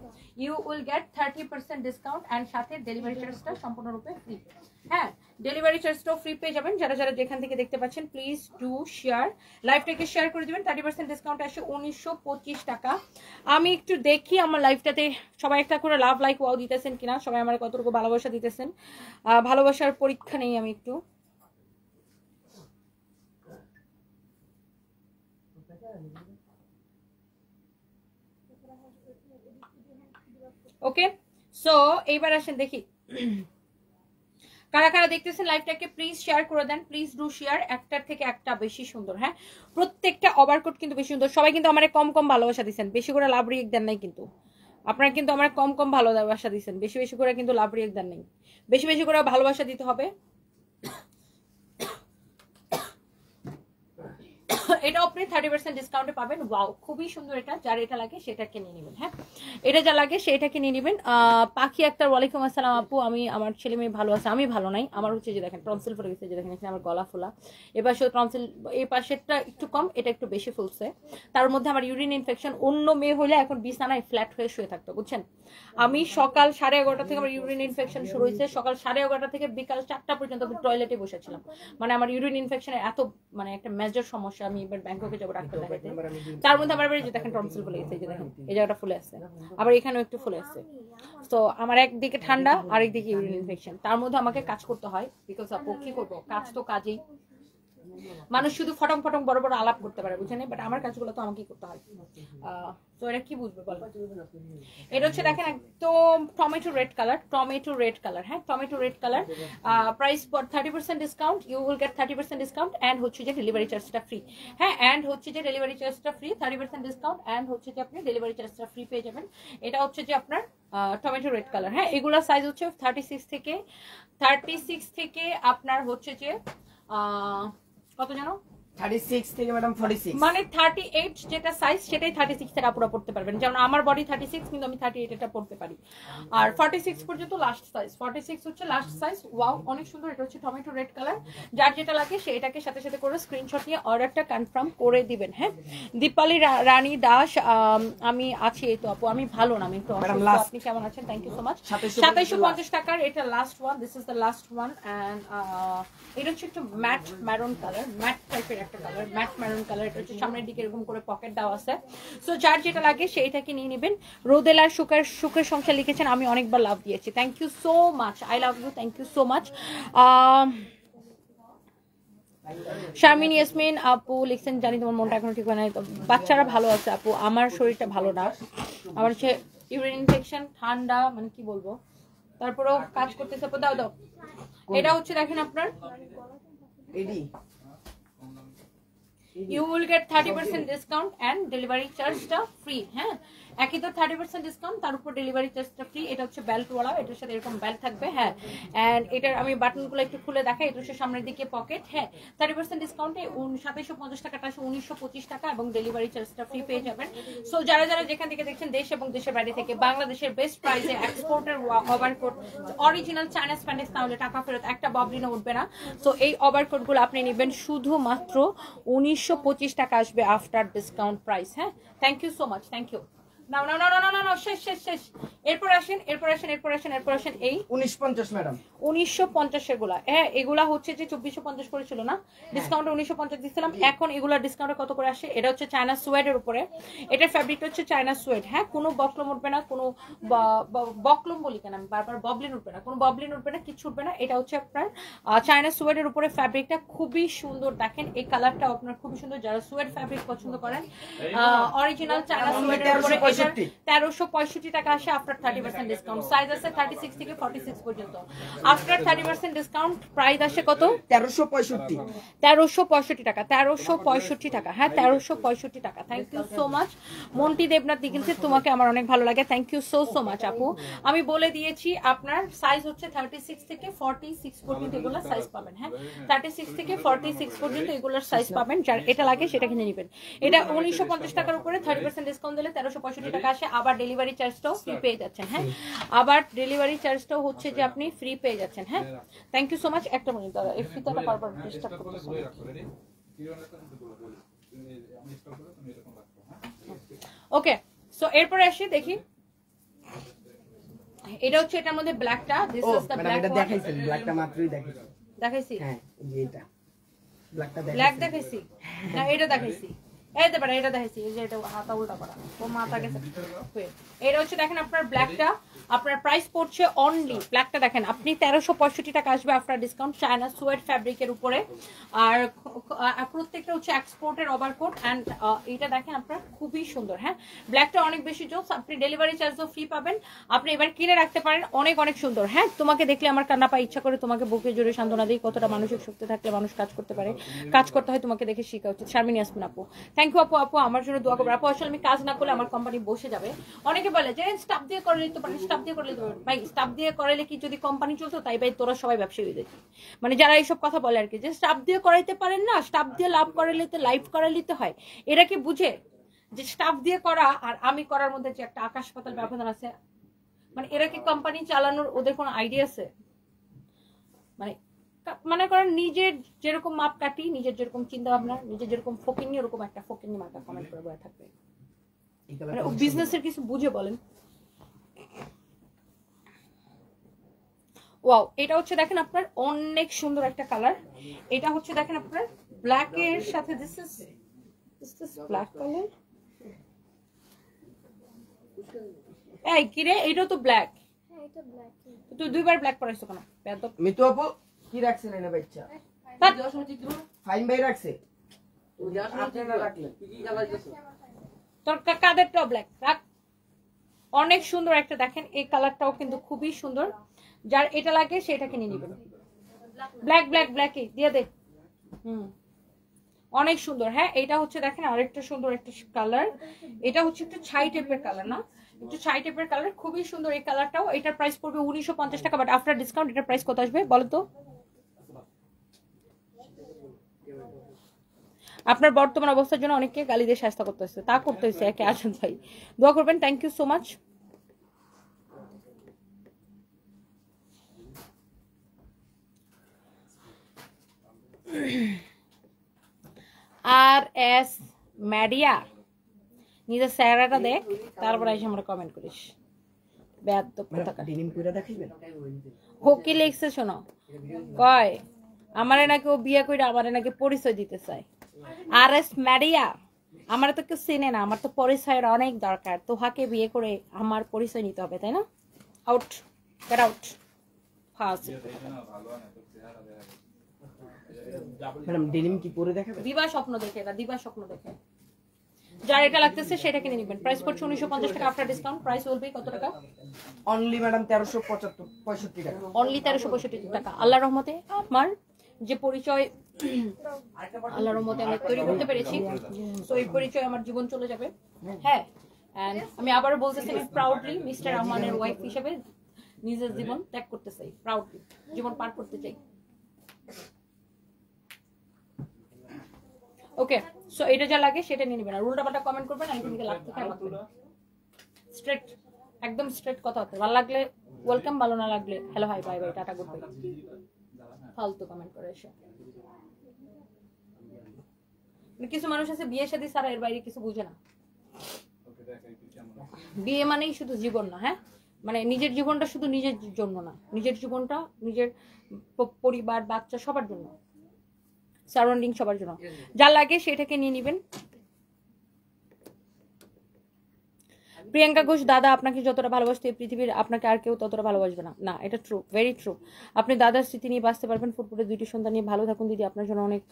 You will get 30% discount and সাথে ডেলিভারি চার্জটা সম্পূর্ণরূপে ফ্রি। হ্যাঁ, ডেলিভারি চার্জটাও ফ্রি পেয়ে যাবেন। যারা যারা যেখান থেকে দেখতে পাচ্ছেন প্লিজ ডু শেয়ার, লাইভটাকে শেয়ার করে দিবেন। 30% ডিসকাউন্ট আসে 1925 টাকা। আমি একটু দেখি আমার লাইভটাতে সবাই একটা করে লাভ লাইক ওয়াও দিতেছেন কিনা, সবাই আমার কতটুকু ভালোবাসা দিতেছেন। ভালোবাসার পরীক্ষা নেই আমি একটু। ওকে, সো এইবার আসেন দেখি কারা কারা দেখতেছেন লাইভটাকে, প্লিজ শেয়ার করে দেন, প্লিজ ডু শেয়ার। একটার থেকে একটা বেশি সুন্দর। হ্যাঁ, প্রত্যেকটা ওভারকোট কিন্তু বেশি সুন্দর। সবাই কিন্তু আমার কম কম ভালোবাসা দিচ্ছেন, বেশি করে লাভ রিয়েক্ট দেন নাই কিন্তু। আপনারা কিন্তু আমার কম কম ভালোবাসা দিচ্ছেন, বেশি বেশি করে কিন্তু লাভ রিয়েক্ট দেন নাই। বেশি বেশি করে ভালোবাসা দিতে হবে। এটা আপনি 30% ডিসকাউন্টে পাবেন। ওয়াও, খুবই সুন্দর। এটা যার এটা লাগে সেটা কিনে নেবেন। হ্যাঁ, এটা যা লাগে সেটা কিনে নেবেন। পাখি আক্তার, ওয়ালাইকুম আসসালাম আপু। আমার ছেলে মেয়ে ভালো আছে, আমি ভালো নাই। আমার হচ্ছে যে দেখেন টনসিল ফুলে গেছে, যে দেখেন এখানে আমার গলা ফোলা। এপাশে টনসিল, এই পাশেরটা একটু কম, এটা একটু বেশি ফুলছে। তার মধ্যে আমার ইউরিন ইনফেকশন। অন্য মেয়ে হলে এখন বিছানায় ফ্ল্যাট হয়ে শুয়ে থাকতো, বুঝছেন। আমি সকাল 11:30 থেকে আমার ইউরিন ইনফেকশন শুরু হয়েছে। সকাল 11:30 থেকে বিকাল 4টা পর্যন্ত আমি টয়লেটে বসেছিলাম। মানে আমার ইউরিন ইনফেকশনের এত মানে একটা মেজর সমস্যা। আমি এবার ব্যাংককে যাবো ডাক্তার দেখাইতে। তার মধ্যে আমার যে দেখেন টনসিল ফুলে গেছে, যে দেখেন এই জায়গাটা ফুলে আছে, আবার এখানেও একটু ফুলে আছে। তো আমার একদিকে ঠান্ডা আর একদিকে ইউরিন ইনফেকশন, তার মধ্যে আমাকে কাজ করতে হয়। বিকজ আপু কি করবো, কাজ তো কাজেই। মানুষ শুধু ফটং ফটং বড় বড় আলাপ করতে পারে, বুঝেন, বাট আমার কাজগুলো তো আমাকেই করতে হয়। তো এটা কি বুঝবে বল। এটা হচ্ছে দেখেন একদম টমেটো রেড কালার। হ্যাঁ, tomato red colour. Price for 30% discount. You will get 30% discount and হচ্ছে যে ডেলিভারি চার্জটা ফ্রি। হ্যাঁ, এন্ড হচ্ছে যে ডেলিভারি চার্জটা ফ্রি, 30% ডিসকাউন্ট এন্ড হচ্ছে যে আপনি ডেলিভারি চার্জটা ফ্রি পেয়ে যাবেন। এটা হচ্ছে যে আপনার টমেটো রেড কালার। হ্যাঁ, এগুলোর সাইজ হচ্ছে 36 থেকে আপনার হচ্ছে যে কত জানো, 36 থেকে ম্যাডাম 46, মানে 38 যেটা সাইজ সেটাই 36 থেকে আপুরা পড়তে পারবেন। যেমন আমার বডি 36, কিন্তু আমি 38 এটা পড়তে পারি। আর 46 পর্যন্ত লাস্ট সাইজ, 46 হচ্ছে লাস্ট সাইজ। ওয়াও, অনেক সুন্দর। এটা হচ্ছে টমেটো রেড কালার। যার যেটা লাগে সেটাকে সাথে সাথে করে স্ক্রিনশট নিয়ে অর্ডারটা কনফার্ম করে দিবেন। হ্যাঁ, দীপালি রানী দাস, আমি আছি। এই তো আপু আমি ভালো না, আমি একটু অসুস্থ। আপনি কেমন আছেন? Thank you so much. 2750 টাকার এটা last one, this is the last one. And এটা হচ্ছে একটু ম্যাট ম্যারুন কালার, ম্যাট টাইপের একটা কালার, ম্যাট ম্যারুন কালার। এটা হচ্ছে সামনের দিকে এরকম করে পকেট দেওয়া আছে। সো যার যেটা লাগে সেইটাকে নিয়ে নেবেন। রোদেলার সুখের সংখ্যা লিখেছেন, আমি অনেকবার লাভ দিয়েছি। Thank you so much, I love you, thank you so much. Sharmin Yasmin আপু লিখছেন, জানি তোমার মনটা এখনো ঠিক হয় নাই। তো বাচ্চারা ভালো আছে আপু, আমার শরীরটা ভালো না। আমার হচ্ছে ইউরিন ইনফেকশন, ঠান্ডা, মানে কি বলবো। তারপরেও কাজ করতেছে। দাও এটা হচ্ছে দেখেন আপনার you will get 30% discount and delivery charge টা free। হ্যাঁ, একই তো 30% ডিসকাউন্ট, তার উপর ডেলিভারি চার্জটা ফ্রি। এটা হচ্ছে বেল্ট ওয়ালা, এটার সাথে এরকম বেল্ট থাকবে। হ্যাঁ, এন্ড এটার আমি বাটনগুলো একটু খুলে দেখাই। এটা হচ্ছে সামনের দিকে পকেট। হ্যাঁ, 30% ডিসকাউন্টে 2750 টাকাটা আসে 1925 টাকা এবং ডেলিভারি চার্জটা ফ্রি পেয়ে যাবেন। সো যারা যারা যেখান থেকে দেখছেন, দেশ এবং দেশের বাইরে থেকে, বাংলাদেশের বেস্ট প্রাইসে এক্সপোর্টের ওভারকোট, অরিজিনাল চায়না স্প্যান্ডেক্স, তাহলে টাকা ফেরত একটা ববলিনও উঠবে না। সো এই ওভারকোটগুলো আপনি নেবেন শুধুমাত্র 1925 টাকা আসবে আফটার ডিসকাউন্ট প্রাইস। হ্যাঁ, thank you so much, thank you. না শেষ। এরপর আসেন এই 1950 ম্যাডাম, 1950 এর গুলা। হ্যাঁ, এগুলা হচ্ছে যে 2450 করেছিল না, ডিসকাউন্টে 1950 দিছিলাম। এখন এগুলা ডিসকাউন্টে কত করে আসে? এটা হচ্ছে চায়না সুয়েডের উপরে, এটার ফ্যাব্রিকটা হচ্ছে চায়না সুয়েড। হ্যাঁ, কোনো বকলম উঠবে না, কোনো বকলম বলি কেন আমি বারবার, ববলিন উঠবে না, কোনো ববলিন উঠবে না, কিছু উঠবে না। এটা হচ্ছে আপনার চায়না সুয়েডের উপরে ফ্যাব্রিকটা খুবই সুন্দর। দেখেন এই কালারটা আপনার খুবই সুন্দর। যারা সুয়েড ফ্যাব্রিক পছন্দ করেন, অরিজিনাল চায়না সুয়েডের উপরে 1365 টাকা আসে আফটার আফটার 30% ডিসকাউন্ট। সাইজ আছে 36 থেকে 46 পর্যন্ত। আফটার 30% ডিসকাউন্ট প্রাইস আসে কত? 1365 1365 টাকা। 1365 টাকা, হ্যাঁ 1365 টাকা। Thank you so much Monty Debnath লিখেছে তোমাকে আমার অনেক ভালো লাগে, থ্যাংক ইউ সো মাচ আপু। আমি বলে দিয়েছি আপনার সাইজ হচ্ছে 36 থেকে 46 পর্যন্ত এগুলোর সাইজ পাবেন, হ্যাঁ 36 থেকে 46 পর্যন্ত এগুলোর সাইজ পাবেন। যার এটা লাগে সেটা কিনে নেবেন। এটা 1950 টাকার উপরে 30% ডিসকাউন্ট দিলে 1365 টাকা আসে। আবার ডেলিভারি চার্জটাও ফ্রি পেয়ে যাচ্ছেন, হ্যাঁ আবার ডেলিভারি চার্জটাও হচ্ছে যে আপনি ফ্রি পেয়ে যাচ্ছেন, হ্যাঁ থ্যাংক ইউ সো মাচ। একটা মিনিট দাঁড়া, এই ফিতাটা বারবার ডিস্টার্ব করতেছে। ওকে সো এরপরে আসি দেখি, এটা হচ্ছে এটার মধ্যে ব্ল্যাকটা, দিস ও ইজ দ্য ম্যাডাম ব্ল্যাক এটা ওয়ান। দেখাইছেন, ব্ল্যাকটা মাত্রই দেখাইছেন। দেখাইছি, হ্যাঁ এই যে এটা ব্ল্যাকটা ব্ল্যাক দেখাইছি না এটা দেখাইছি, এই দেখেন এটা দেখাইছি, এই যে এটা হাতা উল্টা করা ও মাথা গেছে। এটা হচ্ছে দেখেন আপনার ব্ল্যাকটা, আপনার প্রাইস পড়ছে অনলি ব্ল্যাকটা দেখেন আপনি 1365 টাকা আসবে আফটার ডিসকাউন্ট। চায়না সুয়েট ফ্যাব্রিকের উপরে, আর প্রত্যেকটা হচ্ছে এক্সপোর্টের ওভারকোট। অ্যান্ড এটা দেখেন আপনার খুবই সুন্দর, হ্যাঁ ব্ল্যাকটা অনেক বেশি জোস। আপনি ডেলিভারি চার্জও ফ্রি পাবেন, আপনি এবার কিনে রাখতে পারেন, অনেক অনেক সুন্দর। হ্যাঁ তোমাকে দেখলে আমার কান্না পায়, ইচ্ছা করে তোমাকে বুকে জোরে সান্ত্বনা দিই, কতটা মানসিক শক্তি থাকলে মানুষ কাজ করতে পারে, কাজ করতে হয় তোমাকে দেখে শেখা উচিত। শারমিন ইয়াসমিন আপু থ্যাংক ইউ আপু। আপু আমার জন্য দোয়া করবে আপু, আসলে আমি কাজ না করলে আমার কোম্পানি বসে যাবে। অনেকে বলে যে স্টাফ দিয়ে করে নিতে পারেন, স্টাফ দিয়ে করে নিতে পারেন। ভাই স্টাফ দিয়ে করাইলে কি যদি কোম্পানি চলতো, তাই ভাই তোরা সবাই ব্যবসায়ী হয়ে যেত। মানে যারা এইসব কথা বলে আর কি, যে স্টাফ দিয়ে করাইতে পারেন না, স্টাফ দিয়ে লাভ করাইলে তো লাইভ করাইতে হয়, এরা কি বুঝে যে স্টাফ দিয়ে করা আর আমি করার মধ্যে যে একটা আকাশ পাতাল ব্যবধান আছে? মানে এরা কি কোম্পানি চালানোর ওদের কোনো আইডিয়া আছে? মানে মনে করেন নিজের যেরকম মাপ কাটি, নিজের যেরকম চিন্তা ভাবনা, নিজের যেরকম ফকিনি, ওরকম একটা ফকিনি মাথা কমেন্ট করে বলে থাকবে। মানে ও বিজনেসের কিছু বুঝে বলেন। ওয়াও এটা হচ্ছে দেখেন আপনার অনেক সুন্দর একটা কালার। এটা হচ্ছে দেখেন আপনার ব্ল্যাক এর সাথে দিস ইজ ব্ল্যাক কালার। এই কি রে, এটা তো ব্ল্যাক। হ্যাঁ এটা ব্ল্যাক। তুই দুইবার ব্ল্যাক পরাইছো কেন? মিতু আপু কি রাখছেন এনে বাচ্চা? ফাইন ভাই রাখছে। আপনারা রাখলেন কি জ্বালাইতেছো? তোর কাদেরটাও ব্ল্যাক রাখ। অনেক সুন্দর একটা দেখেন, এই কালারটাও কিন্তু খুবই সুন্দর। যার এটা লাগে সেটা কিনে নেবেন। ব্ল্যাক ব্ল্যাক ব্ল্যাকই দিয়ে দে। অনেক সুন্দর, হ্যাঁ এটা হচ্ছে দেখেন আরেকটা সুন্দর একটা কালার। এটা হচ্ছে একটু ছাই টাইপের কালার, না একটু ছাই টাইপের কালার, খুবই সুন্দর এই কালারটাও। এটার প্রাইস পড়বে 1950 টাকা, বাট আফটার ডিসকাউন্ট এটার প্রাইস কত আসবে বলো তো? আপনার বর্তমান অবস্থার জন্য অনেককে গালি দিয়ে শাস্তা করতে হচ্ছে, তা করতে হচ্ছে একে আছেন ভাই, দোয়া করবেন। Thank you so much. R S media নিজের চেহারাটা দেখ, তারপর এসে আমরা কমেন্ট করিস। বেয়াদব কোথাকার। ডিনিম কইরা দেখাইবেন? ও কি লিখছে শোনো, কয় আমারে নাকি ও বিয়ে কইরা আমারে নাকি পরিচয় দিতে চায়। আর এস ম্যাডিয়া আমার তো কেউ চেনে না, আমার তো পরিচয়ের অনেক দরকার। তোহাকে বিয়ে করে আমার পরিচয় নিতে হবে, তাই না? Out, get out fast. Madam denim কি পরে দেখাবেন? দিবা স্বপ্ন দেখে, এটা দিবা স্বপ্ন দেখে। যার এটা লাগতেছে সেটা কিনে নেবেন। প্রাইস পড়ছে 1950 টাকা আফটার ডিসকাউন্ট। প্রাইস বলবে কত টাকা? অনলি ম্যাডাম 1365 টাকা। অনলি 1365 টাকা। আল্লাহর রহমতে আমার যে পরিচয়, আল্লাহর রহমতে আমি তৈরি করতে পেরেছি, তো এই পরিচয় আমার জীবন চলে যাবে। হ্যাঁ এন্ড আমি আবারও বলতেছি, প্রাউডলি মিস্টার রহমানের ওয়াইফ হিসেবে নিজের জীবন ত্যাগ করতে চাই, প্রাউডলি জীবন পার করতে চাই। ওকে সো এটা যা লাগে সেটা নিয়ে নেবেন, আর উল্টাপাল্টা কমেন্ট করবেন, আমি তোমাকে লাগতে খাই স্ট্রেট, একদম স্ট্রেট কথা হতে। ভালো লাগলে ওয়েলকাম, ভালো না লাগলে hello hi bye bye tata good bye. ফালতু কমেন্ট করে এসে কিছু মানুষ আছে বিয়ে শাদী ছাড়া এর বাইরে কিছু বুঝে না। বিয়ে মানেই শুধু জীবন না, হ্যাঁ মানে নিজের জীবনটা শুধু নিজের জন্য না, নিজের জীবনটা নিজের পরিবার বাচ্চা সবার জন্য, সারাউন্ডিং সবার জন্য। যা লাগে সেটাকে নিয়ে নেবেন। প্রিয়াঙ্কা ঘোষ দাদা আপনাকে যতটা ভালোবাসতে পৃথিবীর আপনাকে আর কেউ ততটা ভালোবাসবে না। না এটা ট্রু, ভেরি ট্রু। আপনি দাদার স্মৃতি নিয়ে বাঁচতে পারবেন ফুটফুটে দুইটি সন্তান নিয়ে। ভালো থাকুন দিদি, আপনার জন্য অনেক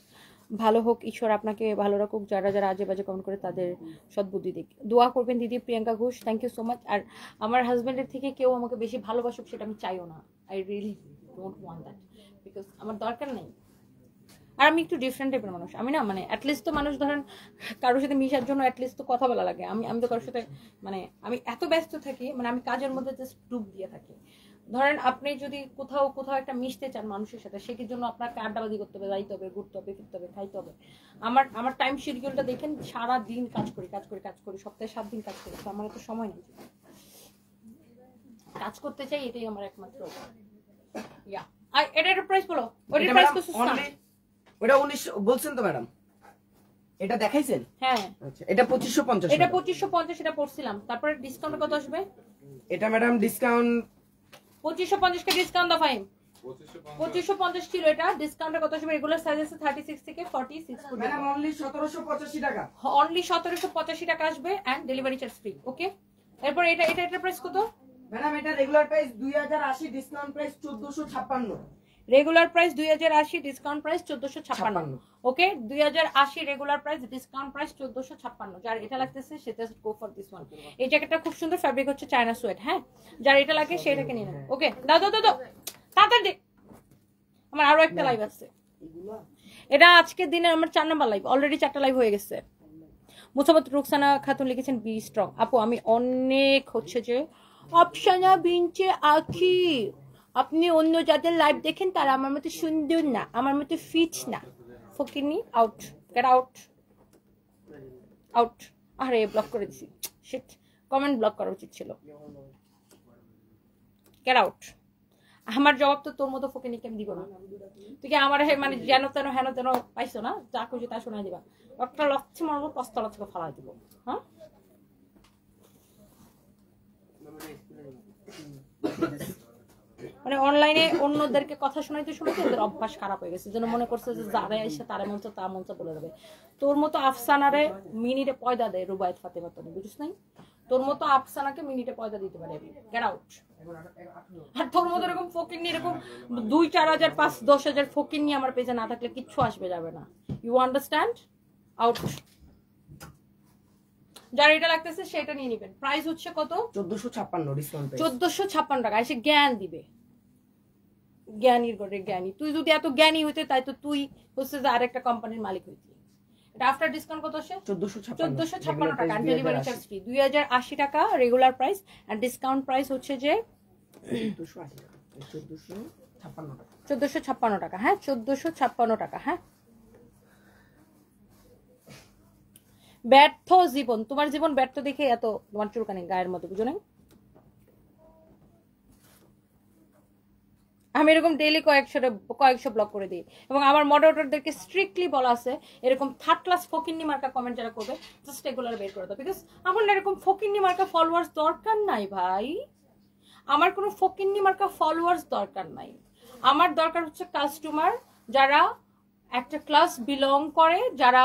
ভালো হোক, ঈশ্বর আপনাকে ভালো রাখুক। যারা যারা আজে বাজে কমেন্ট করে তাদের সদ্বুদ্ধি দিক। দোয়া করবেন দিদি Priyanka Ghosh, thank you so much. আর আমার হাজব্যান্ডের থেকে কেউ আমাকে বেশি ভালোবাসুক সেটা আমি চাইও না। I really don't want that, because আমার দরকার নেই। আর আমি একটু ডিফারেন্ট টাইপের মানুষ, আমি না মানে অ্যাটলিস্ট তো মানুষ ধরেন কারোর সাথে মিশার জন্য অ্যাটলিস্ট তো কথা বলা লাগে। আমি তো কারোর সাথে মানে আমি এত ব্যস্ত থাকি, মানে আমি কাজের মধ্যে জাস্ট ডুব দিয়ে থাকি। ধরেন আপনি যদি কোথাও একটা মিশতে চান মানুষের সাথে, সেটির জন্য আপনাকে আড্ডাবাজি করতে হবে, যাইতে হবে, ঘুরতে হবে, ফিরতে হবে, খাইতে হবে। আমার টাইম শিডিউলটা দেখেন, সারা দিন কাজ করি, সপ্তাহে 7 দিন কাজ করি, তো আমার তো সময় নেই। কাজ করতে চাই, এটাই আমার একমাত্র ইয়া। আর এটার প্রাইস বলো, ওইটার প্রাইস কত? ওটা 19 বলছেন তো ম্যাডাম, এটা দেখাইছেন? হ্যাঁ আচ্ছা, এটা 2550। এটা 2550, এটা পড়ছিলাম। তারপরে ডিসকাউন্ট কত আসবে? এটা ম্যাডাম ডিসকাউন্ট 2550 কে ডিসকাউন্ট দাও ফাইন। 2550 ছিল, এটা ডিসকাউন্টে কত আসবে? রেগুলার সাইজ আছে 36 থেকে 46 পর্যন্ত। ম্যাডাম অনলি 1785 টাকা। অনলি 1785 টাকা আসবে এন্ড ডেলিভারি চার্জ ফ্রি। ওকে, এরপর এটা প্রাইস কত? ম্যাডাম এটা regular price 2080, discount price 1456। Regular price 2080, discount price 1456। ওকে, 2080 রেগুলার প্রাইস, ডিসকাউন্ট প্রাইস 1456। যার এটা লাগতেছে সেটা গো ফর দিস ওয়ান। এই জ্যাকেটটা খুব সুন্দর, ফ্যাব্রিক হচ্ছে চায়না সোয়েট। হ্যাঁ, যার এটা লাগে সেটাকে নিয়ে নেন। ওকে, দাও তাড়াতাড়ি, আমার আরো একটা লাইভ আছে। এটা আজকের দিনে আমার 4 নাম্বার লাইভ, অলরেডি 4টা লাইভ হয়ে গেছে। মুসাবত রুকসানা খাতুন লিখেছেন বি স্ট্রং। আপু আমি অনেক হচ্ছে যে অপশনা বিনচে আখি, আপনি অন্য যাদের লাইভ দেখেন তারা আমার মতো সুন্দর না, আমার মতো ফিট না। ফকিনি আউট, গেট আউট। আরে ব্লক করে দিছি, শিট, কমেন্ট ব্লক করা উচিত ছিল। Get out. আমার জবাব তো তোর মতো ফকিনিকে আমি দিব না। তুই কি আমার মানে যেন তেন হেন তেন পাইছো না, যা খুশি তা শোনা দিবা। একটা লক্ষ্য মারবো, পাঁচতলা থেকে ফালাই দিব। হ্যাঁ, মানে অনলাইনে অন্যদেরকে কথা শোনাইতে ওদের অভ্যাস খারাপ হয়ে গেছে, যেন মনে করছে যে যারা এসে তারা মঞ্চ তা মঞ্চ বলে দেবে। তোর মতো আফসানারে মিনিটে পয়দা দেয় রুবায়েত ফাতেমা, তুমি বুঝিস নাই? তোর মতো আফসানাকে মিনিটে পয়দা দিতে পারে। Get out. আর তোর মতো এরকম ফকিন্নি, এরকম 2-4 হাজার 5-10 হাজার ফকিন্নি আমার পেজে না থাকলে কিচ্ছু আসবে যাবে না। You understand? আউট। যার এটা লাগতেছে সেটা নিয়ে নিবেন। প্রাইস হচ্ছে কত? 1456 ডিসকাউন্ট প্রাইস। 1456 টাকা। এসে জ্ঞান দিবে, জ্ঞানীর ঘরে জ্ঞানী। তুই যদি এত জ্ঞানী হইতে তাই তো তুই হচ্ছে যে আরেকটা কোম্পানির মালিক হইতি। এটা আফটার ডিসকাউন্ট কত আসে? 1456 টাকা, ডেলিভারি চার্জ ফ্রি। 2080 টাকা regular price, and discount price হচ্ছে যে 1456 টাকা। হ্যাঁ, 1456 টাকা। হ্যাঁ, ব্যর্থ জীবন, তোমার জীবন ব্যর্থ দেখে এত তোমার চুলকানি গায়ের মতো, বুঝো না? আমি এরকম ডেইলি কয়েকশো ব্লক করে দিই, এবং আমার মডারেটরদেরকে স্ট্রিক্টলি বলা আছে এরকম থার্ড ক্লাস ফকিন্নি মার্কা কমেন্ট যারা করবে জাস্ট এগুলার বের করে দাও, বিকজ আমার এরকম ফকিন্নি মার্কা ফলোয়ার্স দরকার নাই ভাই। আমার কোনো ফকিন্নি মার্কা ফলোয়ার্স দরকার নাই। আমার দরকার হচ্ছে কাস্টমার যারা একটা ক্লাস বিলং করে, যারা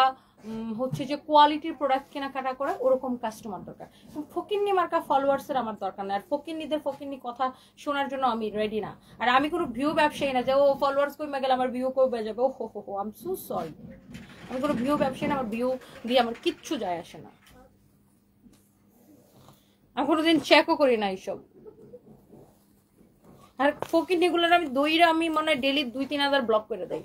হচ্ছে যে কোয়ালিটির প্রোডাক্ট কেনাকাটা করে, ওরকম কাস্টমার দরকার। ফকিন্নি মার্কা ফলোয়ার্সের আমার দরকার না। আর ফকিন্নিদের ফকিন্নি কথা শোনার জন্য আমি রেডি না। আর আমি কোনো ভিউ ব্যবসায়ী না যে ও ফলোয়ার্স কমে গেলে আমার ভিউ কমে যাবে। ও হো আই এম সো সরি। আমি কোনো ভিউ ব্যবসায়ী না, আমার ভিউ দিয়ে আমার কিচ্ছু যায় আসে না। আমি কোনোদিন চেকও করি না এইসব। আর ফকিন্নিগুলোর আমি দইরা আমি মনে হয় ডেলি 2-3 হাজার ব্লক করে দেয়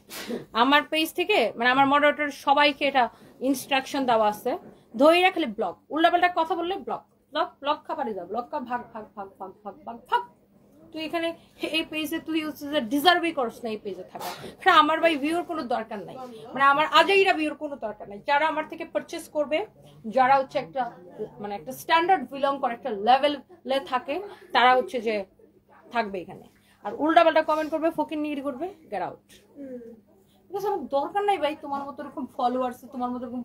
আমার পেজ থেকে। মানে আমার মডারেটর সবাইকে এটা ইনস্ট্রাকশন দেওয়া আছে, দইরা খালি ব্লক, উল্টাপাল্টা কথা বললে ব্লক ব্লক ব্লক খাবারে যাও, ব্লক কা ভাগ ভাগ ভাগ ভাগ ভাগ ভাগ ভাগ। তুই এখানে এই পেজে তুই ডিজার্ভই করছ না এই পেজে থাকা। হ্যাঁ, আমার ভাই ভিউর কোনো দরকার নাই, মানে আমার আজাইরা ভিউর কোনো দরকার নাই। যারা আমার থেকে পারচেস করবে, যারা হচ্ছে একটা মানে একটা স্ট্যান্ডার্ড বিলং করে, একটা লেভেলে থাকে, তারা হচ্ছে যে থাকবে এখানে। আর উল্টাপাল্টা কমেন্ট করবে, ফকিন্নিগিরি করবে, গেট আউট। আমার দরকার নাই ভাই তোমার মতো এরকম ফলোয়ার্স, তোমার মতো এরকম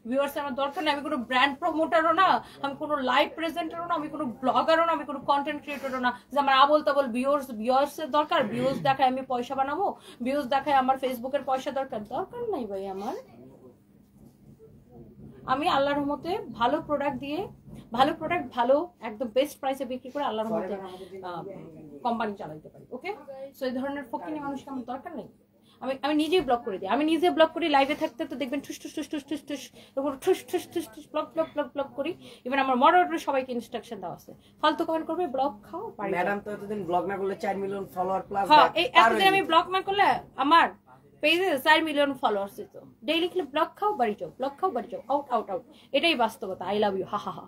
ভিউয়ার্স আমার দরকার নেই। আমি কোনো ব্র্যান্ড প্রমোটারও না, আমি কোনো লাইভ প্রেজেন্টারও না, আমি কোনো ব্লগারও না, আমি কোনো কন্টেন্ট ক্রিয়েটরও না যে আমার আবল তাবল ভিউয়ার্সের দরকার। ভিউজ দেখায় আমি পয়সা বানাবো, ভিউজ দেখায় আমার ফেসবুকের পয়সা দরকার নাই ভাই আমার। আমি আল্লাহর রহমতে ভালো প্রোডাক্ট দিয়ে, ভালো একদম বেস্ট প্রাইসে বিক্রি করে আল্লাহর রহমতে কোম্পানি চালাইতে পারি। ওকে, সো এই ধরনের ফকিনি মানুষকে আমার দরকার নেই। আমি নিজেই ব্লক করে দিই, আমি নিজে ব্লক করি। লাইভে থাকতে তো দেখবেন ঠুস ঠুস ঠুস ঠুস ঠুস ঠুস এরকম ঠুস ঠুস ঠুস ঠুস ব্লক ব্লক ব্লক ব্লক করি। ইভেন আমার মডারেটর সবাইকে ইনস্ট্রাকশন দেওয়া আছে, ফালতু কমেন্ট করবে ব্লক খাও বাড়ি যাও। ম্যাডাম তো এতদিন ব্লগ না করলে 4 মিলিয়ন ফলোয়ার প্লাস হ্যাঁ, এই এতদিন আমি ব্লক না করলে আমার পেজে 4 মিলিয়ন ফলোয়ার্স দিত। ডেইলি খেলে ব্লক খাও বাড়ি যাও, ব্লক খাও বাড়ি যাও, আউট আউট আউট। এটাই বাস্তবতা। আই লাভ ইউ, হা হা হা।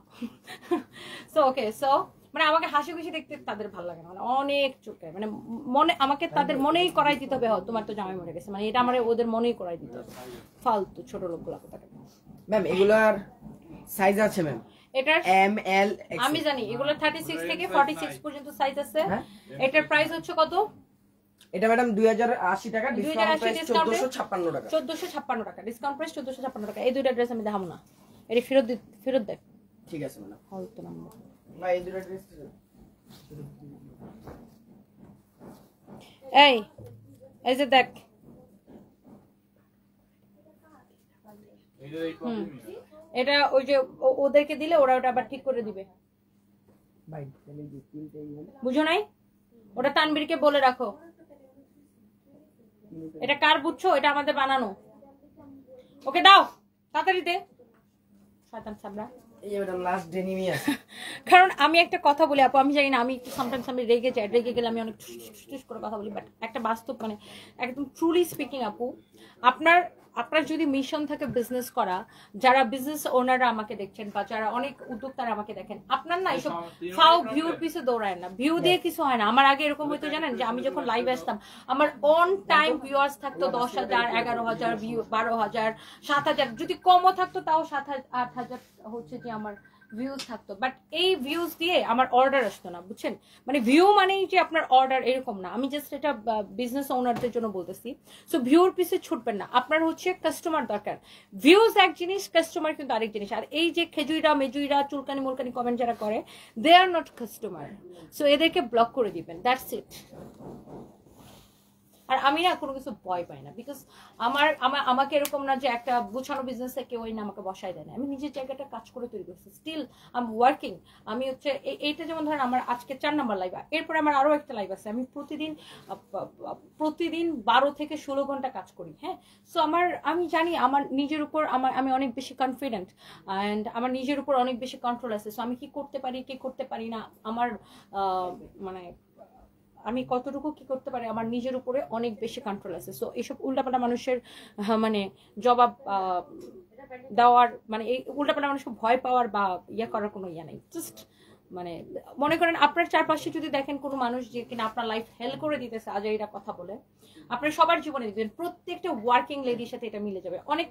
সো ওকে, সো মানে আমাকে হাসি খুশি দেখতে তাদের ভালো লাগে না, মানে অনেক চোখে মানে মনে আমাকে তাদের মনেই করাই দিতে হবে তোমার তো জামাই মরে গেছে, মানে এটা আমার ওদের মনেই করাই দিতে হবে। ফালতু ছোট লোকগুলা কোথাকার। ম্যাম এগুলার সাইজ আছে ম্যাম? এটার এম এল আমি জানি এগুলো 36 থেকে 46 পর্যন্ত সাইজ আছে। এটার প্রাইস হচ্ছে কত? এটা ম্যাডাম 2080 টাকা, ডিসকাউন্ট প্রাইস 2080 1456 টাকা। 1456 টাকা ডিসকাউন্ট প্রাইস, 1456 টাকা। এই দুইটা ড্রেস আমি দেখাবো না, এটা ফেরত দেয়। ঠিক আছে ম্যাডাম। হয়তো নাম্বার ভাই এই দুটো ড্রেস এই যে দেখ, এটা ওই যে ওদেরকে দিলে ওরা ওটা আবার ঠিক করে দিবে। ভাই তাহলে এই তিনটেই হলো। বুঝো নাই? ওটা তানবীরকে বলে রাখো। এটা কার বুঝছো? এটা আমাদের বানানো। ওকে দাও তাড়াতাড়ি দে, শয়তান সাবরা। এই যে ম্যাডাম লাস্ট ডেনিমই আছে। কারণ আমি একটা কথা বলি আপু, আমি জানি না, আমি সামটাইমস আমি রেগে যাই, রেগে গেলে আমি অনেক ঠুস করে কথা বলি, বাট একটা বাস্তব মানে একদম ট্রুলি স্পিকিং আপু, আপনার যদি মিশন থাকে বিজনেস করা, যারা বিজনেস ওনাররা আমাকে দেখছেন বা যারা অনেক উদ্যোক্তারা আমাকে দেখেন, আপনার না এইসব ফাও ভিউর পিছে দৌড়ায় না, ভিউ দিয়ে কিছু হয় না। আমার আগে এরকম হয়তো জানেন যে আমি যখন লাইভে আসতাম আমার অন টাইম ভিউয়ার্স থাকতো 10,000, 11,000 ভিউ, 12,000, 7,000, যদি কমও থাকতো তাও 7,000, 8,000 হচ্ছে যে আমার ভিউজ থাকতো। বাট এই ভিউজ দিয়ে আমার অর্ডার আসতো না, বুঝছেন? মানে ভিউ মানেই যে আপনার অর্ডার এরকম না, আমি জাস্ট এটা বিজনেস ওনারদের জন্য বলতেছি। সো ভিউর পিছে ছুটবেন না, আপনার হচ্ছে কাস্টমার দরকার। ভিউজ এক জিনিস, কাস্টমার কিন্তু আরেক জিনিস। আর এই যে খেজুইরা মেজুইরা চুলকানি মুলকানি কমেন্ট যারা করে, দে আর নট কাস্টমার। সো এদেরকে ব্লক করে দিবেন, দ্যাটস ইট। আর আমি না কোনো কিছু ভয় পাই না, বিকজ আমাকে এরকম না যে একটা গুছানো বিজনেসে কেউ না আমাকে বসাই দেয় না, আমি নিজের জায়গাটা কাজ করে তৈরি করছি, স্টিল আই এম ওয়ার্কিং। আমি হচ্ছে এইটা যেমন ধরেন আমার আজকে 4 নাম্বার লাইভ, এরপরে আমার আরো একটা লাইভ আছে, আমি প্রতিদিন 12 থেকে 16 ঘন্টা কাজ করি। হ্যাঁ, সো আমি জানি আমার নিজের উপর আমি অনেক বেশি কনফিডেন্ট অ্যান্ড আমার নিজের উপর অনেক বেশি কন্ট্রোল আছে। সো আমি কি করতে পারি কি করতে পারি না, আমার মানে আমি কতটুকু কি করতে পারি আমার নিজের উপরে অনেক বেশি কন্ট্রোল আছে। সো এইসব উল্টাপাল্টা মানুষের মানে জবাব দেওয়ার মানে এই উল্টাপাল্টা মানুষকে ভয় পাওয়ার বা ইয়ে করার কোনো ইয়ে নেই। জাস্ট মানে মনে করেন আপনার চারপাশে যদি দেখেন কোনো মানুষ যে কিনা আপনার লাইফ হেল্প করে দিতেছে আজ এইটা কথা বলে, আপনার সবার জীবনে দেখবেন প্রত্যেকটা ওয়ার্কিং লেডির সাথে এটা মিলে যাবে। অনেক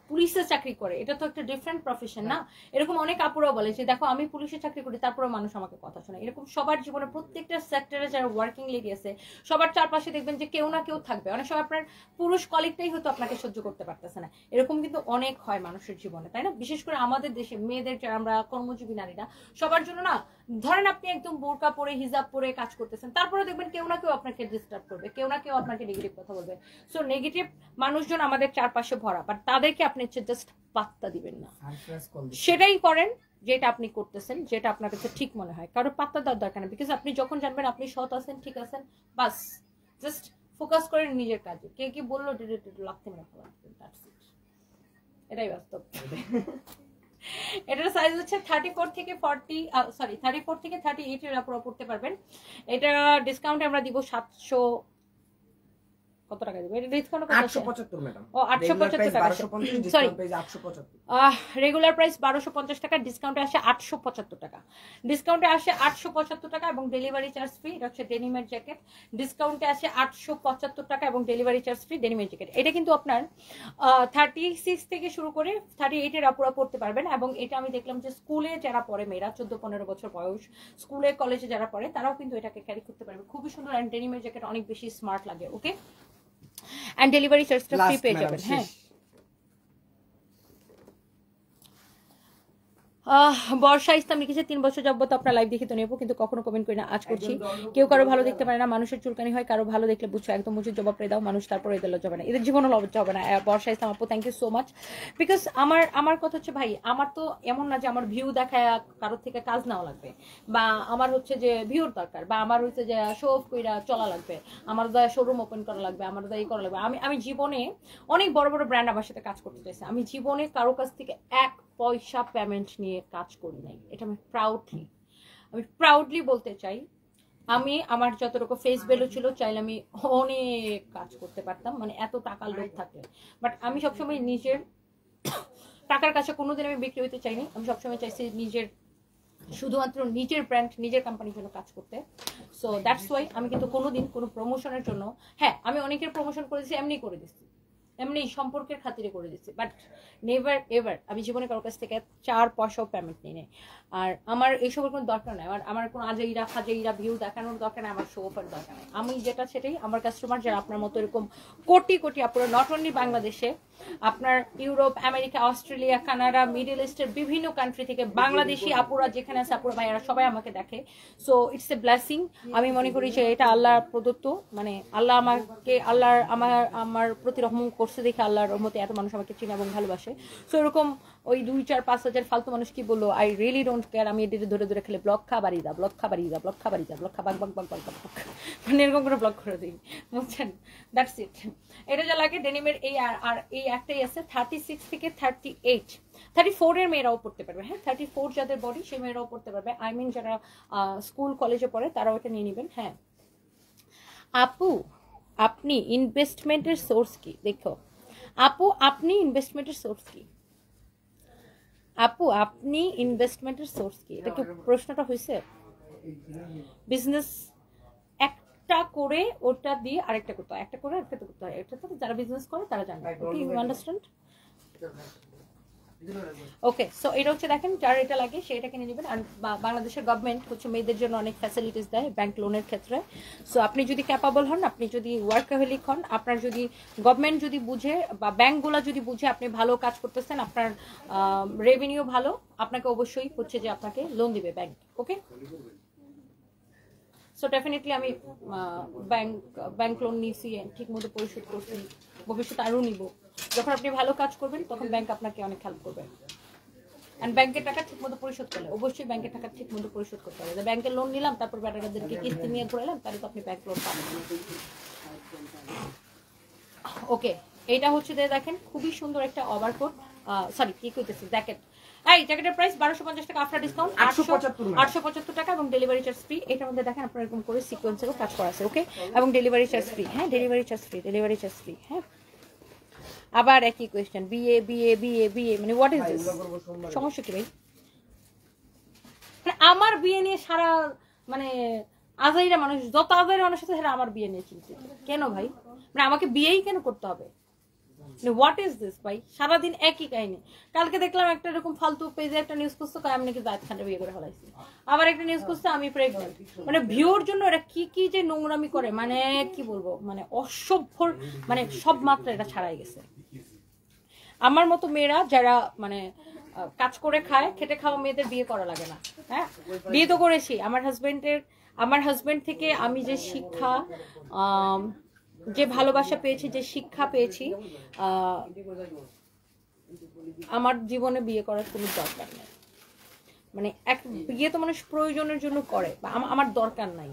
পুলিশের চাকরি করে, এটা তো একটা ডিফারেন্ট প্রফেশন না? এরকম অনেক আপুরাও বলে যে দেখো আমি পুলিশে চাকরি করি তারপরেও মানুষ আমাকে কথা শোনে। এরকম সবার জীবনে প্রত্যেকটা সেক্টরে যারা ওয়ার্কিং লেডি আছে সবার চারপাশে দেখবেন যে কেউ না কেউ থাকবে। অনেক সময় আপনার পুরুষ কলিগটাই হয়তো আপনাকে সহ্য করতে পারতেছে না, এরকম কিন্তু অনেক হয় মানুষের জীবনে, তাই না? বিশেষ করে আমাদের দেশে মেয়েদের যারা আমরা কর্মজীবী নারীরা, সবার জন্য না, ধরেন আপনি একদম বোরকা পরে হিজাব পরে কাজ করতেছেন, তারপরে দেখবেন কেউ না কেউ আপনাকে ডিস্টার্ব করবে, কেউ না কেউ আপনাকে নেগেটিভ কথা বলবে। সো নেগেটিভ মানুষজন আমাদের চারপাশে ভরা, বাট তাদেরকে আপনি জাস্ট পাত্তা দিবেন না, সেটাই করেন যেটা আপনি করতেছেন, যেটা আপনার কাছে ঠিক মনে হয়। কারো পাত্তা দেওয়ার দরকার নেই, বিকজ আপনি যখন জানবেন আপনি সৎ আছেন, ঠিক আছেন, বাস জাস্ট ফোকাস করেন নিজের কাজে। কে কি বললো লাগতে এটাই বাস্তব। এটার সাইজ হচ্ছে 34 থেকে 38 এর উপর পড়তে পারবেন। এটা ডিসকাউন্টে আমরা দিব 700 কত টাকা দিব? এটা ডিসকাউন্ট কত? 875 ম্যাডাম। ও 875 টাকা। সরি, রেগুলার প্রাইস 1250 টাকা, ডিসকাউন্টে আসে 875 টাকা। ডিসকাউন্টে আসে 875 টাকা এবং ডেলিভারি চার্জ ফ্রি। এটা হচ্ছে ডেনিমের জ্যাকেট, ডিসকাউন্টে আসে 875 টাকা এবং ডেলিভারি চার্জ ফ্রি ডেনিমের জ্যাকেট। এটা কিন্তু আপনার 36 থেকে শুরু করে 38 এর আপুরা পড়তে পারবেন। এবং এটা আমি দেখলাম যে স্কুলে যারা পড়ে মেয়েরা 14-15 বছর বয়স, স্কুলে কলেজে যারা পড়ে তারাও কিন্তু এটাকে ক্যারি করতে পারবে। খুবই সুন্দর, এন্ড ডেনিমের জ্যাকেট অনেক বেশি স্মার্ট লাগে। ওকে, and delivery charge free পেয়ে যাবেন। হ্যাঁ, বর্ষা ইসলাম লিখেছে 3 বছর যাবত আপনার লাইভ দেখে তো নেবো, কিন্তু কখনো কমেন্ট করি না, আজ করছি। কেউ কারো ভালো দেখতে পারে না, মানুষের চুলকানি হয়, কারো ভালো দেখলে বুঝছো, একদম উচিত জবাব পেয়ে দাও, মানুষ তারপরে এদের লজ্জা হবে না, এদের জীবনও লজ্জা হবে না। বর্ষা ইসলাম আপু, thank you so much. Because আমার কথা হচ্ছে ভাই, আমার তো এমন না যে আমার ভিউ দেখায় কারোর থেকে কাজ নেওয়া লাগবে, বা আমার হচ্ছে যে ভিউর দরকার, বা আমার হচ্ছে যে শো অফ কইরা চলা লাগবে, আমার দয়া শোরুম ওপেন করা লাগবে, আমার দয়া করা লাগবে। আমি জীবনে অনেক বড় বড় ব্র্যান্ড আমার সাথে কাজ করতে চাইছে, আমি জীবনে কারো কাছ থেকে 1 পয়সা পেমেন্ট নিয়ে কাজ করি নাই। এটা আমি প্রাউডলি বলতে চাই। আমি আমার যতটুকু ফেস ভ্যালু ছিল, চাইলে আমি অনেক কাজ করতে পারতাম, মানে এত টাকার লোভ থাকলে। বাট আমি সবসময় নিজের টাকার কাছে কোনোদিন আমি বিক্রি হইতে চাইনি। আমি সবসময় চাইছি নিজের, শুধুমাত্র নিজের ব্র্যান্ড, নিজের কোম্পানির জন্য কাজ করতে। সো দ্যাটস ওয়াই আমি কিন্তু কোনোদিন কোনো প্রমোশনের জন্য, হ্যাঁ আমি অনেকের প্রমোশন করেছি, এমনি করে দিচ্ছি, এমনি সম্পর্কের খাতিরে করে দিচ্ছি, বাট নেভার এভার আমি জীবনে কারোর কাছ থেকে 4 পয়সাও পেমেন্ট নিই নাই। আর আমার এইসবের কোনো দরকার নাই, আমার কোনো আজেইরা ফাজেইরা ভিউ দেখানোর দরকার নাই, আমার শো অফের দরকার নাই। আমি যেটা সেটাই আমার কাস্টমার যারা আপনার মতো এরকম কোটি কোটি, আপনারা নট অনলি বাংলাদেশে, আপনার Europe, America, Australia, Canada, middle ইস্টের বিভিন্ন কান্ট্রি থেকে বাংলাদেশি আপুরা যেখানে আছে, আপুরা ভাইয়ারা সবাই আমাকে দেখে। So it's a blessing. আমি মনে করি যে এটা আল্লাহর প্রদত্ত, মানে আল্লাহ আমাকে, আল্লাহর আমার প্রতি রহম করছে দেখে আল্লাহর রহমতে এত মানুষ আমাকে চিনে এবং ভালোবাসে। সো এরকম ওই 2, 4, 5 হাজার ফালতু মানুষ কি বললো, আই রিয়েলি ডোন্ট কেয়ার। আমি এদের ধরে ধরে খেলে ব্লক খাবারই যা, ব্লক খাবারই যা, ব্লক খাবারই যা, ব্লক খাবার বাক বাক বাক বাক, মানে এরকম করে ব্লক করে দিই, বুঝছেন? That's it. এটা যা লাগে ডেনিমের এই আর এই একটাই আছে 36 থেকে 38, 34 এর মেয়েরাও পড়তে পারবে। হ্যাঁ 34 যাদের বডি সেই মেয়েরাও পড়তে পারবে। আই মিন যারা স্কুল কলেজে পড়ে তারাও এটা নিয়ে নেবেন। হ্যাঁ আপু, আপনি ইনভেস্টমেন্টের সোর্স কি? দেখো আপু, আপনি ইনভেস্টমেন্টের সোর্স কি? আপু আপনি ইনভেস্টমেন্টের সোর্স কি? এটা কি প্রশ্নটা হয়েছে? বিজনেস একটা করে ওটা দিয়ে আরেকটা করতে হয়, একটা করে আরেকটা করতে হয়, এটা তো যারা বিজনেস করে তারা জানে। ওকে, ইউ আন্ডারস্ট্যান্ড? ওকে, সো এটা হচ্ছে দেখেন, যার এটা লাগে সেটা কিনে নেবেন। আর বাংলাদেশের গভর্নমেন্ট হচ্ছে মেয়েদের জন্য অনেক ফ্যাসিলিটিস দেয় ব্যাংক লোনের ক্ষেত্রে। সো আপনি যদি ক্যাপাবল হন, আপনি যদি ওয়ার্কাহলিক হন, আপনার যদি গভর্নমেন্ট যদি বুঝে বা ব্যাংকগুলো যদি বুঝে আপনি ভালো কাজ করতেছেন, আপনার রেভিনিউ ভালো, আপনাকে অবশ্যই হচ্ছে যে আপনাকে লোন দিবে ব্যাংক। ওকে, সো ডেফিনেটলি আমি ব্যাংক লোন নিয়েছি, ঠিক মতো পরিশোধ করছি, ভবিষ্যতে আরও নিব। যখন আপনি ভালো কাজ করবেন তখন ব্যাংক আপনাকে অনেক হেল্প করবে। এন্ড ব্যাংকের টাকা ঠিক মতো পরিশোধ করলে, অবশ্যই ব্যাংকের টাকা ঠিক মতো পরিশোধ করতে হবে। ব্যাংকের লোন নিলাম, তারপর ব্যাটারদেরকে কিস্তি নিয়ে ঘুরালাম, তাহলে তো আপনি ব্যাংক লোন পাবেন। ওকে, এটা হচ্ছে দেখেন খুবই সুন্দর একটা ওভারকোট, সরি কি কইতেছি, জ্যাকেট। এই জ্যাকেটের প্রাইস 1250 টাকা আফটার ডিসকাউন্ট 875 টাকা এবং ডেলিভারি চার্জ ফ্রি। এটার মধ্যে দেখেন আপনার এরকম করে সিকোয়েন্সেরও কাজ করা আছে। ওকে, এবং ডেলিভারি চার্জ ফ্রি। হ্যাঁ delivery charge free, delivery charge free. হ্যাঁ আবার একই question, BA BA BA BA, মানে হোয়াট ইজ দিস? সমস্যা কি ভাই? আমার বিয়ে নিয়ে সারা মানে আজাইরা মানুষ, যত আজাইরা মানুষ আছে সেটা আমার বিয়ে নিয়ে চিন্তিত কেন ভাই? মানে আমাকে বিয়েই কেন করতে হবে? হোয়াট ইজ দিস ভাই? সারাদিন একই কাহিনী। কালকে দেখলাম একটা এরকম ফালতু পেজে একটা নিউজ করছে, আমি নাকি জায়েদ খানটা বিয়ে করে ফেলাইছি। আবার একটা নিউজ করছে আমি প্রেগনেন্ট। মানে ভিউর জন্য এরা কি কি যে নোংরামি করে, মানে কি বলবো, মানে অসভ্যর মানে সব মাত্রা এটা ছাড়াই গেছে। আমার মতো মেয়েরা যারা মানে কাজ করে খায়, খেটে খাওয়া মেয়েদের বিয়ে করা লাগে না। হ্যাঁ বিয়ে তো করেছি, আমার হাজবেন্ড থেকে আমি যে শিক্ষা, যে ভালোবাসা পেয়েছি, যে শিক্ষা পেয়েছি, আমার জীবনে বিয়ে করার কোনো দরকার নেই। মানে এক বিয়ে তো মানুষ প্রয়োজনের জন্য করে, বা আমার দরকার নাই,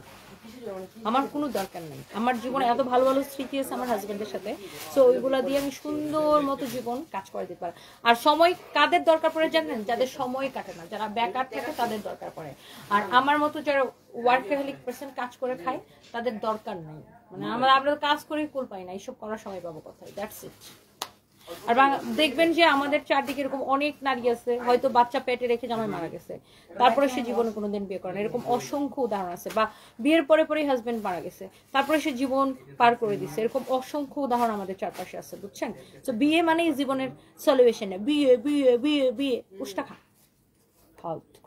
আমার কোনো দরকার নেই। আমার জীবনে এত ভালো ভালো স্মৃতি আছে আমার হাজবেন্ডের সাথে, সো ওইগুলা দিয়ে আমি সুন্দর মতো জীবন কাজ করে দিতে পারি। আর সময় কাদের দরকার পড়ে জানেন? যাদের সময় কাটে না, যারা বেকার থাকে তাদের দরকার পড়ে। আর আমার মতো যারা ওয়ার্কাহলিক পারসন, কাজ করে খায়, তাদের দরকার নেই। মানে আমরা কাজ করে কুল পাই না, এইসব করার সময় পাবো কোথায়? That's it. আর দেখবেন যে আমাদের চারদিকে এরকম অনেক নারী আছে, হয়তো বাচ্চা পেটে রেখে জামাই মারা গেছে, তারপরে সে জীবনে কোনোদিন বিয়ে করে না, এরকম অসংখ্য উদাহরণ আছে। বা বিয়ের পরে পরে হাজবেন্ড মারা গেছে, তারপরে সে জীবন পার করে দিচ্ছে, এরকম অসংখ্য উদাহরণ আমাদের চারপাশে আছে, বুঝছেন? তো বিয়ে মানে জীবনের সলিউশন। বিয়ে বিয়ে বিয়ে বিয়ে উষ্টা খা ফালতু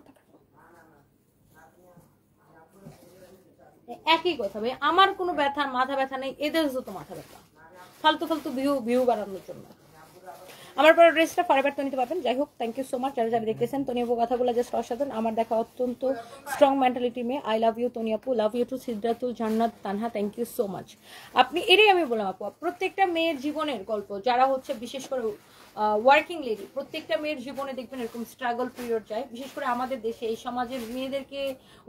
একই কথা ভাই। আমার কোনো মাথা ব্যথা নেই, এদের যত মাথা ব্যথা ফালতু ফালতু ভিউ বাড়ানোর জন্য। আমার পরে ড্রেসটা ফরএভার তো নিতে পারবেন। যাই হোক, থ্যাংক ইউ সো মাচ যারা যারা দেখতেছেন। তনি আপু কথাগুলো জাস্ট অসাধারণ। আমার দেখা অত্যন্ত স্ট্রং মেন্টালিটি মেয়ে। আই লাভ ইউ তনি আপু, love you too Siddhatul Jannat Tanha, thank you so much. আপনি এটাই আমি বললাম আপু, প্রত্যেকটা মেয়ের জীবনের গল্প, যারা হচ্ছে বিশেষ করে ওয়ার্কিং লেডি, প্রত্যেকটা মেয়ের জীবনে দেখবেন এরকম স্ট্রাগল পিরিয়ড যায়। বিশেষ করে আমাদের দেশে এই সমাজের মেয়েদেরকে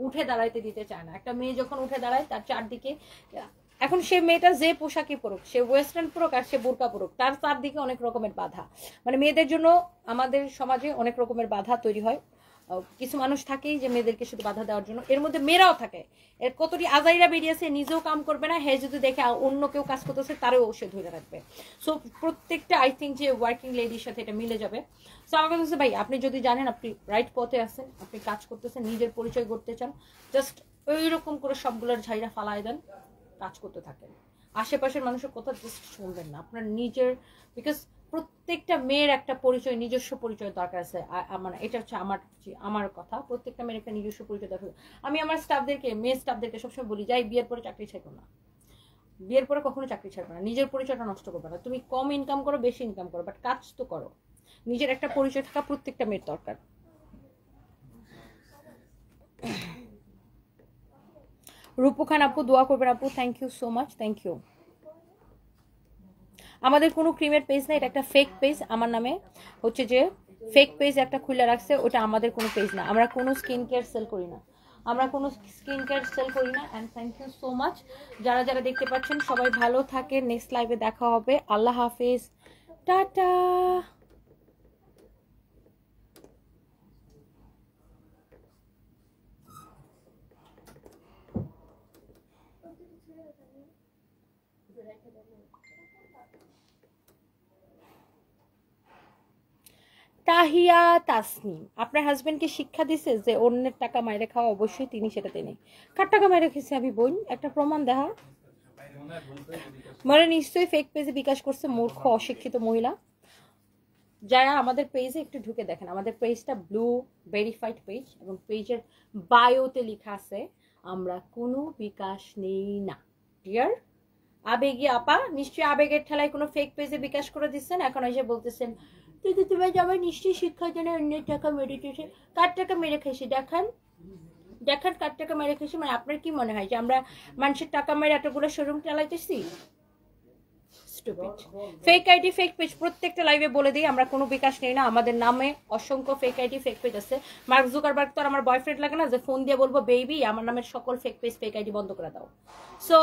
উঠে দাঁড়াইতে দিতে চায় না। একটা মেয়ে যখন উঠে দাঁড়ায় তার চারদিকে, এখন সে মেয়েটা যে পোশাকই পরুক, সে ওয়েস্টার্ন পরুক আর সে বোরকা পরুক, তার চারদিকে অনেক রকমের বাধা। মানে মেয়েদের জন্য আমাদের সমাজে অনেক রকমের বাধা তৈরি হয়। কিছু মানুষ থাকেই যে মেয়েদেরকে শুধু বাধা দেওয়ার জন্য, এর মধ্যে মেয়েরাও থাকে। এর কতটি আজাইরা বেরিয়েছে, নিজেও কাম করবে না, হে যদি দেখে অন্য কেউ কাজ করতেছে তারও সে ধরে রাখবে। সো প্রত্যেকটা আই থিঙ্ক যে ওয়ার্কিং লেডির সাথে এটা মিলে যাবে। সো আমার কথা হচ্ছে ভাই, আপনি যদি জানেন আপনি রাইট পথে আছেন, আপনি কাজ করতেছেন, নিজের পরিচয় করতে চান, জাস্ট ওইরকম করে সবগুলোর ঝাইরা ফালাই দেন, কাজ করতে থাকেন। আশেপাশের মানুষের কথা জাস্ট শুনবেন না, আপনার নিজের, বিকজ প্রত্যেকটা মেয়ের একটা পরিচয়, নিজস্ব পরিচয় দরকার আছে। আমার এটা হচ্ছে আমার কথা, প্রত্যেকটা মেয়ের একটা নিজস্ব পরিচয় দরকার। আমি আমার স্টাফদেরকে, মেয়ে স্টাফদেরকে সবসময় বলি, যাই বিয়ের পরে চাকরি ছাড়বো না, বিয়ের পরে কখনো চাকরি ছাড়বে না, নিজের পরিচয়টা নষ্ট করবে না। তুমি কম ইনকাম করো, বেশি ইনকাম করো, বাট কাজ তো করো। নিজের একটা পরিচয় থাকা প্রত্যেকটা মেয়ের দরকার। রূপু খান আপু দোয়া করবেন আপু, thank you so much, thank you. আমাদের কোনো ক্রিমের পেজ না, এটা একটা ফেক পেজ। আমার নামে হচ্ছে যে ফেক পেজ একটা খুলে রাখছে, ওটা আমাদের কোনো পেজ না। আমরা কোনো স্কিন কেয়ার সেল করি না, আমরা কোনো স্কিন কেয়ার সেল করি না। And thank you so much যারা যারা দেখতে পাচ্ছেন। সবাই ভালো থাকে, নেক্সট লাইভে দেখা হবে। আল্লাহ হাফেজ, টাটা। তাহিয়া তাসনিম, আপনার হাজবেন্ডকে শিক্ষা দিছে যে অন্যের টাকা মাইরে খাওয়া অবশ্যই তিনি সেটাতে নেই। কার টাকা মাইরে খেয়েছে আমি বোন, একটা প্রমাণ দেখা। মানে নিশ্চয়ই ফেক পেজে বিকাশ করছে, মূর্খ অশিক্ষিত মহিলা। যারা আমাদের পেজে একটু ঢুকে দেখেন, আমাদের পেজটা ব্লু ভেরিফাইড পেজ, এবং পেজের বায়োতে লেখা আছে আমরা কোনো বিকাশ নেই না। ডিয়ার আবেগী আপা, নিশ্চয়ই আবেগের ঠেলায় কোনো ফেক পেজে বিকাশ করে দিচ্ছেন, এখন এসে বলতেছেন তুই তুমি যাবে নিশ্চয়ই শিক্ষার জন্য অন্যের টাকা মেরে খেয়েছে। কার টাকা মেরে খেয়েছি দেখান, দেখান কার টাকা মেরে খেয়েছি। মানে আপনার কি মনে হয় যে আমরা মানুষের টাকা মেরে এতগুলো শোরুম চালাইতেছি? ফেক আইডি ফেক পেজ, প্রত্যেকটা লাইভে বলে দিই আমরা কোনো বিকাশ নেই না। আমাদের নামে অসংখ্য ফেক আইডি ফেক পেজ আছে। মার্ক জুকারবার্গ তো আর আমার বয়ফ্রেন্ড লাগে না যে ফোন দিয়ে বলবো বেবি আমার নামের সকল ফেক পেজ ফেক আইডি বন্ধ করে দাও। সো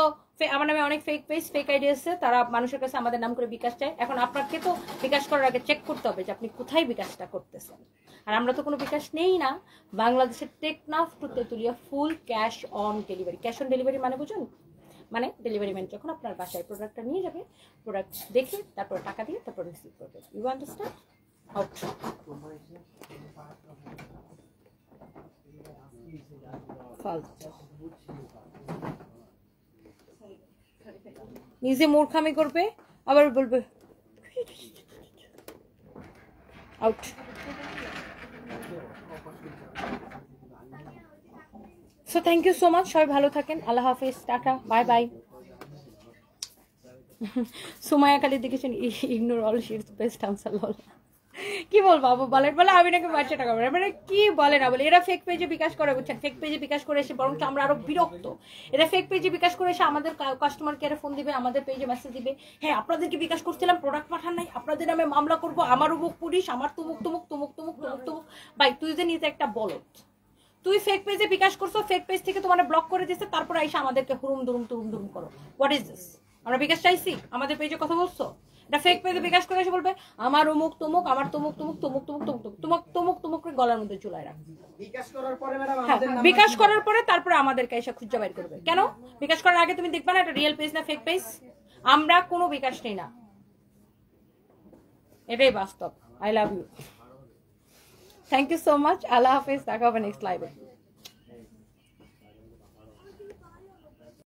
আমার নামে অনেক ফেক পেজ ফেক আইডি আছে, তারা মানুষের কাছে আমাদের নাম করে বিকাশ চায়। এখন আপনাকে তো বিকাশ করার আগে চেক করতে হবে যে আপনি কোথায় বিকাশটা করতেছেন। আর আমরা তো কোনো বিকাশ নেই না। বাংলাদেশের Teknaf to Tetulia full cash on delivery. Cash on delivery মানে বুঝুন, মানে ডেলিভারি ম্যান যখন আপনার বাসায় প্রোডাক্টটা নিয়ে যাবে, প্রোডাক্ট দেখে তারপর টাকা দিয়ে তারপর রিসিভ করবে। You understand? আউট। নিজে মূর্খামি করবে আবার বলবে out. So thank you so much, সবাই ভালো থাকেন, আল্লাহ হাফিজ, টাটা, বাই বাই। সুমাইয়া খালি দেখেছেন ignore all shits best answer. LOL কি বলবো বাবু, বলেন বলে আমি নাকি বাচ্চা টাকা মানে কি বলে না বলে। এরা ফেক পেজে বিকাশ করে, বুঝছেন? ফেক পেজে বিকাশ করে এসে বরং আমরা আরো বিরক্ত। এরা ফেক পেজে বিকাশ করে এসে আমাদের কাস্টমার কেয়ারে ফোন দিবে, আমাদের পেজে মেসেজ দিবে, হ্যাঁ আপনাদেরকে বিকাশ করছিলাম প্রোডাক্ট পাঠান নাই, আপনাদের নামে মামলা করবো, আমার মুখ পুলিশ, আমার তুমুক তুমুক তুমুক তুমুক তুমুক তুমুক। ভাই তুই যে নিজে একটা বলদ, তুই ফেক পেজে বিকাশ করছো, ফেক পেজ থেকে তোমার ব্লক করে দিচ্ছে, তারপরে এসে আমাদেরকে হুরুম দুরুম তুরুম দুরুম করো। What is this? আমরা বিকাশ চাইছি? আমাদের পেজে কথা বলছো? এটা ফেক পেজে বিকাশ করে এসে বলবে আমার অমুক তুমুক, আমার তুমুক তুমুক তুমুক তুমুক তুমুক তুমুক তুমুক তুমুক করে গলার মধ্যে ঝুলায় রাখ। বিকাশ করার পরে ম্যাডাম বিকাশ করার পরে তারপরে আমাদেরকে এসে খুঁজে বাইর করবে। কেন? বিকাশ করার আগে তুমি দেখবা না এটা রিয়েল পেজ না ফেক পেজ? আমরা কোনো বিকাশ নেই না, এটাই বাস্তব। I love you, thank you so much, আল্লাহ হাফিজ, দেখা হবে নেক্সট লাইভে।